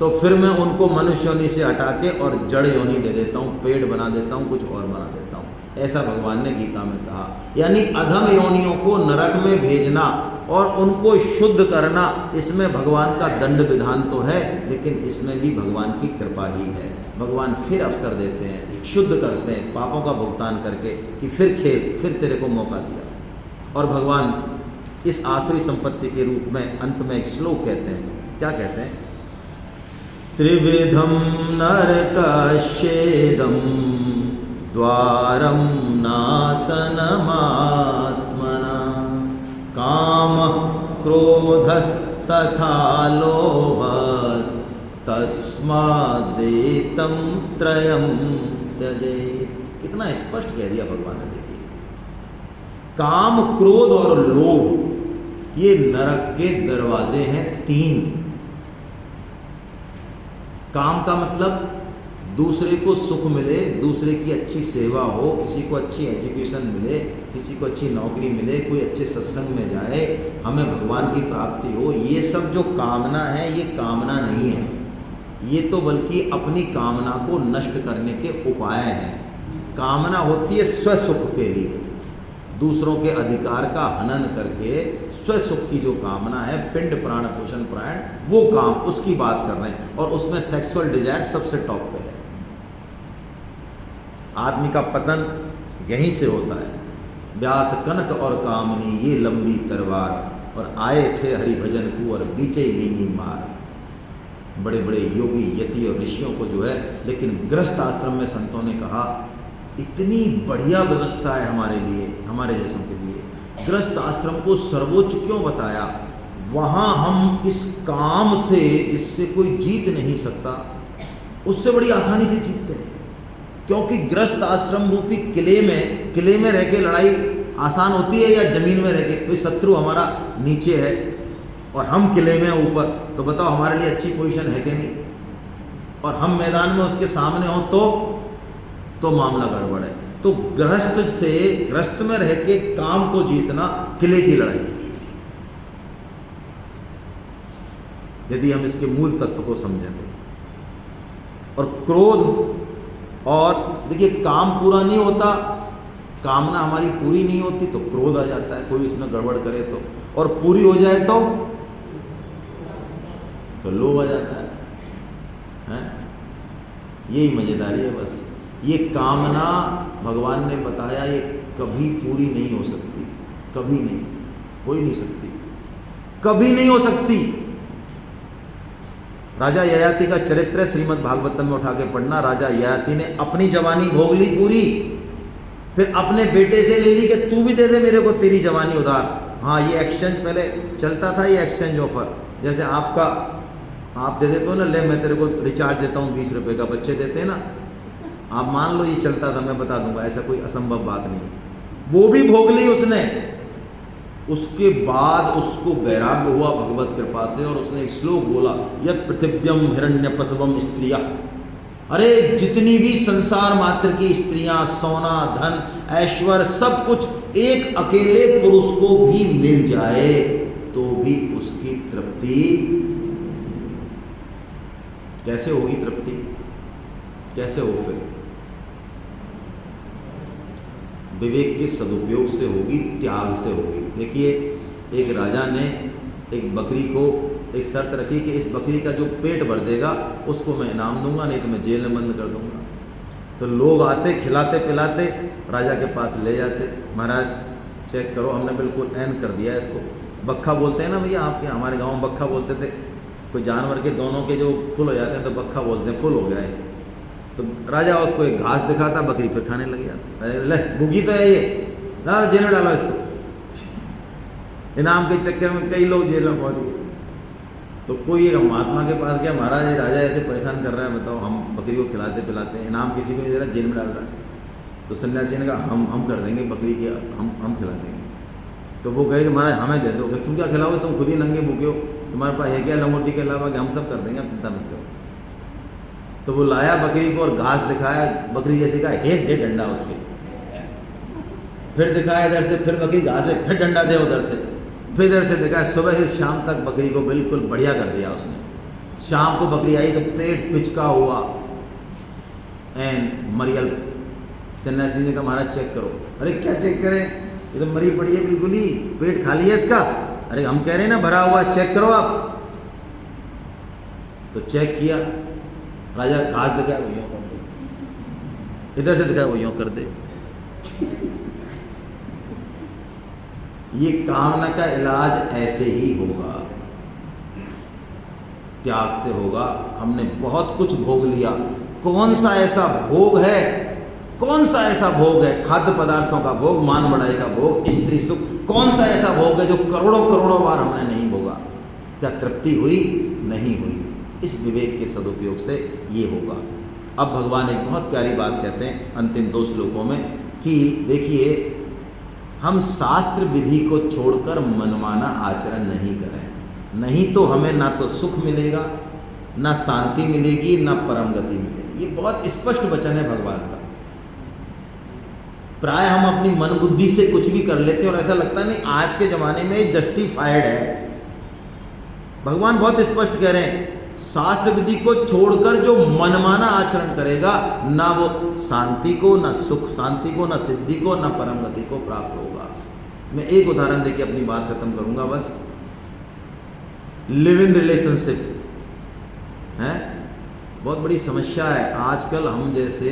B: तो फिर मैं उनको मनुष्य योनि से हटा के और जड़ योनि दे देता हूँ, पेड़ बना देता हूँ, कुछ और बना देता हूँ। ऐसा भगवान ने गीता में कहा। यानी अधम योनियों को नरक में भेजना और उनको शुद्ध करना, इसमें भगवान का दंड विधान तो है, लेकिन इसमें भी भगवान की कृपा ही है। भगवान फिर अवसर देते हैं, शुद्ध करते हैं पापों का भुगतान करके कि फिर खेल, फिर तेरे को मौका दिया। और भगवान इस आसुरी संपत्ति के रूप में अंत में एक श्लोक कहते हैं। क्या कहते हैं? त्रिविधम नरकश्येदम द्वारम नाशनमात्मना काम क्रोधस्तथा लोभस् तस्मादेतं त्रयं त्यजेत्। कितना स्पष्ट कह दिया भगवान ने। देखिए, काम, क्रोध और लोभ, ये नरक के दरवाजे हैं 3। काम का मतलब दूसरे को सुख मिले, दूसरे की अच्छी सेवा हो, किसी को अच्छी एजुकेशन मिले, किसी को अच्छी नौकरी मिले, कोई अच्छे सत्संग में जाए, हमें भगवान की प्राप्ति हो। ये सब जो कामना है, ये कामना नहीं है, ये तो बल्कि अपनी कामना को नष्ट करने के उपाय हैं। कामना होती है स्वसुख के लिए, दूसरों के अधिकार का हनन करके स्वसुख की जो कामना है, पिंड प्राण पोषण प्राण, वो काम, उसकी बात कर रहे हैं। और उसमें सेक्सुअल डिजायर सबसे टॉप पे है। आदमी का पतन यहीं से होता है। व्यास कनक और कामनी ये लंबी तलवार, और आए थे हरि भजन को और बीचे लीनी मार। बड़े बड़े योगी यति और ऋषियों को जो है, लेकिन गृहस्थ आश्रम में संतों ने कहा इतनी बढ़िया व्यवस्था है हमारे लिए, हमारे जैसों के लिए, गृहस्थ आश्रम को सर्वोच्च क्यों बताया? वहाँ हम इस काम से जिससे कोई जीत नहीं सकता उससे बड़ी आसानी से जीतते हैं, क्योंकि गृहस्थ आश्रम रूपी किले में रह के लड़ाई आसान होती है या जमीन में रह के? कोई शत्रु हमारा नीचे है और हम किले में ऊपर, तो बताओ हमारे लिए अच्छी पोजीशन है कि नहीं? और हम मैदान में उसके सामने हो तो मामला गड़बड़ है। तो गृहस्थ में रह के काम को जीतना किले की लड़ाई है, यदि हम इसके मूल तत्व को समझें तो। और क्रोध, और देखिए काम पूरा नहीं होता, कामना हमारी पूरी नहीं होती तो क्रोध आ जाता है, कोई उसमें गड़बड़ करे तो, और पूरी हो जाए तो लोभ आ जाता है? यही मजेदारी है बस। ये कामना भगवान ने बताया ये कभी पूरी नहीं हो सकती, कभी नहीं, हो ही नहीं सकती, कभी नहीं हो सकती। राजा ययाति का चरित्र श्रीमद् भागवतम में उठा के पढ़ना। राजा ययाति ने अपनी जवानी भोग ली पूरी, फिर अपने बेटे से ले ली कि तू भी दे दे मेरे को तेरी जवानी उधार। हाँ, ये एक्सचेंज पहले चलता था, ये एक्सचेंज ऑफर, जैसे आप दे देते हो ना, ले मैं तेरे को रिचार्ज देता हूँ 20 रुपये का, बच्चे देते हैं ना, आप मान लो ये चलता था, मैं बता दूंगा, ऐसा कोई असंभव बात नहीं। वो भी भोग ली उसने। उसके बाद उसको वैराग्य हुआ भगवत कृपा से, और उसने एक श्लोक बोला, यत् पृथिव्यम हिरण्यपशवम स्त्रिया, अरे जितनी भी संसार मात्र की स्त्रियां, सोना धन ऐश्वर्य सब कुछ एक अकेले पुरुष को भी मिल जाए तो भी उसकी तृप्ति कैसे होगी? तृप्ति कैसे हो? फिर विवेक के सदुपयोग से होगी, त्याग से होगी। देखिए, एक राजा ने एक बकरी को एक शर्त रखी कि इस बकरी का जो पेट भर देगा उसको मैं इनाम दूंगा, नहीं तो मैं जेल में बंद कर दूंगा। तो लोग आते, खिलाते पिलाते राजा के पास ले जाते, महाराज चेक करो, हमने बिल्कुल एंड कर दिया इसको। बक्खा बोलते हैं ना भैया, आपके हमारे गांव में बक्खा बोलते थे, कोई जानवर के दोनों के जो फुल हो जाते हैं तो बक्खा बोलते हैं, फुल हो गया है। तो राजा उसको एक घास दिखाता, बकरी फिर खाने लग जाती, ले भूखी तो है ये, ना जेल में डालो इसको। इनाम के चक्कर में कई लोग जेल में पहुंच गए। तो कोई एक महात्मा के पास गया, महाराज ये राजा ऐसे परेशान कर रहा है, बताओ, हम बकरी को खिलाते पिलाते हैं, इनाम किसी को नहीं दे रहा, जेल में डाल रहा है। तो सन्यासी ने कहा हम कर देंगे बकरी की, हम खिला देंगे। तो वो कहे कि महाराज हमें दे दो। तुम क्या खिलाओगे, तुम खुद ही नंगे भूखे हो, तुम्हारे पास है क्या लंगोटी के अलावा कि हम सब कर देंगे, आप चिंता मत करो। तो वो लाया बकरी को और घास दिखाया, बकरी जैसे कहा एक दे डंडा उसके, फिर दिखाया इधर से, फिर बकरी घास में, फिर डंडा दे उधर से, फिर इधर से दिखाया। सुबह से शाम तक बकरी को बिल्कुल बढ़िया कर दिया उसने। शाम को बकरी आई तो पेट पिचका हुआ एंड मरियल। सन्यासी ने कहा महाराज चेक करो। अरे क्या चेक करें, ये तो मरी पड़ी है बिल्कुल ही, पेट खाली है इसका। अरे हम कह रहे हैं ना भरा हुआ, चेक करो आप। तो चेक किया, राजा घास दिखाया वो यूं कर दे, इधर से दिखाया वो यूं कर दे। ये कामना का इलाज ऐसे ही होगा, त्याग से होगा। हमने बहुत कुछ भोग लिया, कौन सा ऐसा भोग है, कौन सा ऐसा भोग है, खाद्य पदार्थों का भोग, मान बढ़ाई का भोग, स्त्री सुख, कौन सा ऐसा भोग है जो करोड़ों करोड़ों बार हमने नहीं भोगा? क्या तृप्ति हुई? नहीं हुई। इस विवेक के सदुपयोग से ये होगा। अब भगवान एक बहुत प्यारी बात कहते हैं अंतिम 2 श्लोकों में कि देखिए, हम शास्त्र विधि को छोड़कर मनमाना आचरण नहीं करें, नहीं तो हमें ना तो सुख मिलेगा, ना शांति मिलेगी, ना परम गति मिलेगी। ये बहुत स्पष्ट वचन है भगवान का। प्राय हम अपनी मन बुद्धि से कुछ भी कर लेते हैं और ऐसा लगता नहीं आज के ज़माने में जस्टिफाइड है। भगवान बहुत स्पष्ट कह रहे हैं, शास्त्र विधि को छोड़कर जो मनमाना आचरण करेगा, ना वो शांति को, ना सुख शांति को, ना सिद्धि को, ना परम गति को प्राप्त होगा। मैं एक उदाहरण देके अपनी बात खत्म करूंगा बस। लिव इन रिलेशनशिप है बहुत बड़ी समस्या है आजकल। हम जैसे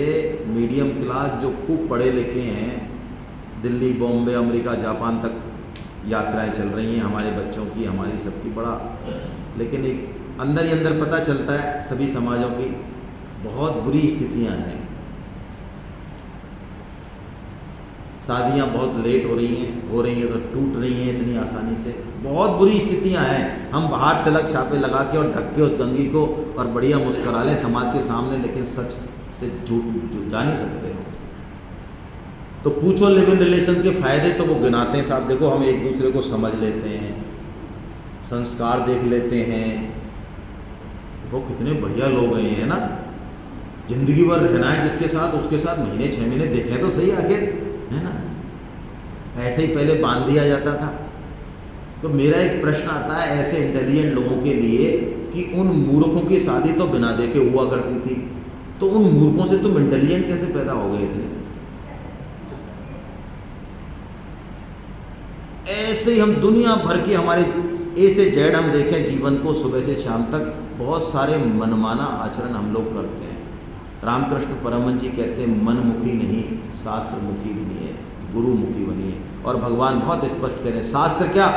B: मीडियम क्लास जो खूब पढ़े लिखे हैं, दिल्ली, बॉम्बे, अमेरिका, जापान तक यात्राएं चल रही हैं हमारे बच्चों की, हमारी सबकी, बड़ा, लेकिन एक अंदर ही अंदर पता चलता है सभी समाजों की बहुत बुरी स्थितियां हैं। शादियां बहुत लेट हो रही हैं तो टूट रही हैं इतनी आसानी से, बहुत बुरी स्थितियां हैं। हम बाहर तिलक छापे लगा के और ढक के उस गंगी को और बढ़िया मुस्करा लें समाज के सामने, लेकिन सच से जा नहीं सकते हो। तो पूछो लिव इन रिलेशन के फायदे तो वो गिनाते हैं साहब। देखो हम एक दूसरे को समझ लेते हैं, संस्कार देख लेते हैं, देखो कितने बढ़िया लोग हैं, है ना। जिंदगी भर रहना है जिसके साथ, उसके साथ महीने 6 महीने देखें तो सही आखिर, है ना। ऐसे ही पहले बांध दिया जाता था। तो मेरा एक प्रश्न आता है ऐसे इंटेलिजेंट लोगों के लिए कि उन मूर्खों की शादी तो बिना देखे हुआ करती थी, तो उन मूर्खों से तुम इंटेलिजेंट कैसे पैदा हो गए इतने। ऐसे ही हम दुनिया भर की हमारे ए से जेड हम देखें जीवन को, सुबह से शाम तक बहुत सारे मनमाना आचरण हम लोग करते हैं। रामकृष्ण परमहंस जी कहते हैं मनमुखी नहीं शास्त्रमुखी बनिए, गुरुमुखी बनिए। और भगवान बहुत स्पष्ट कह रहे हैं शास्त्र क्या,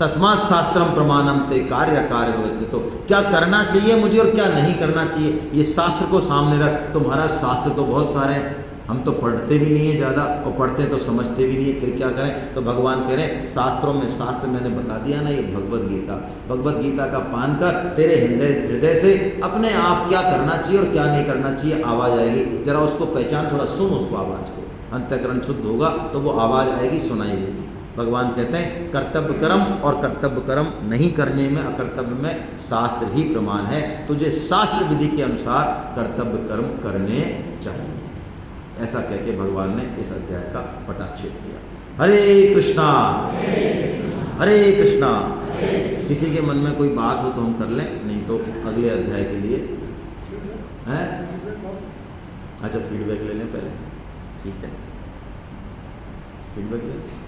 B: तस्मात् शास्त्रम प्रमाणम ते कार्य कार्य व्यवस्थितो। क्या करना चाहिए मुझे और क्या नहीं करना चाहिए, ये शास्त्र को सामने रख। तो महाराज शास्त्र तो बहुत सारे हैं, हम तो पढ़ते भी नहीं है ज़्यादा, और पढ़ते तो समझते भी नहीं है, फिर क्या करें। तो भगवान कह रहे हैं शास्त्रों में, शास्त्र मैंने बता दिया ना, ये भगवद गीता, भगवद गीता का पान कर, तेरे हृदय से अपने आप क्या करना चाहिए और क्या नहीं करना चाहिए आवाज़ आएगी। जरा उसको पहचान, थोड़ा सुन उसको आवाज़ को, अंतःकरण शुद्ध होगा तो वो आवाज़ आएगी, सुनाई देगी। भगवान कहते हैं कर्तव्य कर्म और कर्तव्य कर्म नहीं करने में, अकर्तव्य में शास्त्र ही प्रमाण है। तुझे शास्त्र विधि के अनुसार कर्तव्य कर्म करने चाहिए। ऐसा कह के भगवान ने इस अध्याय का पटाक्षेप किया। हरे कृष्णा हरे कृष्णा। किसी के मन में कोई बात हो तो हम कर लें, नहीं तो अगले अध्याय के लिए है। अच्छा फीडबैक ले लें पहले, ठीक है, फीडबैक ले लें।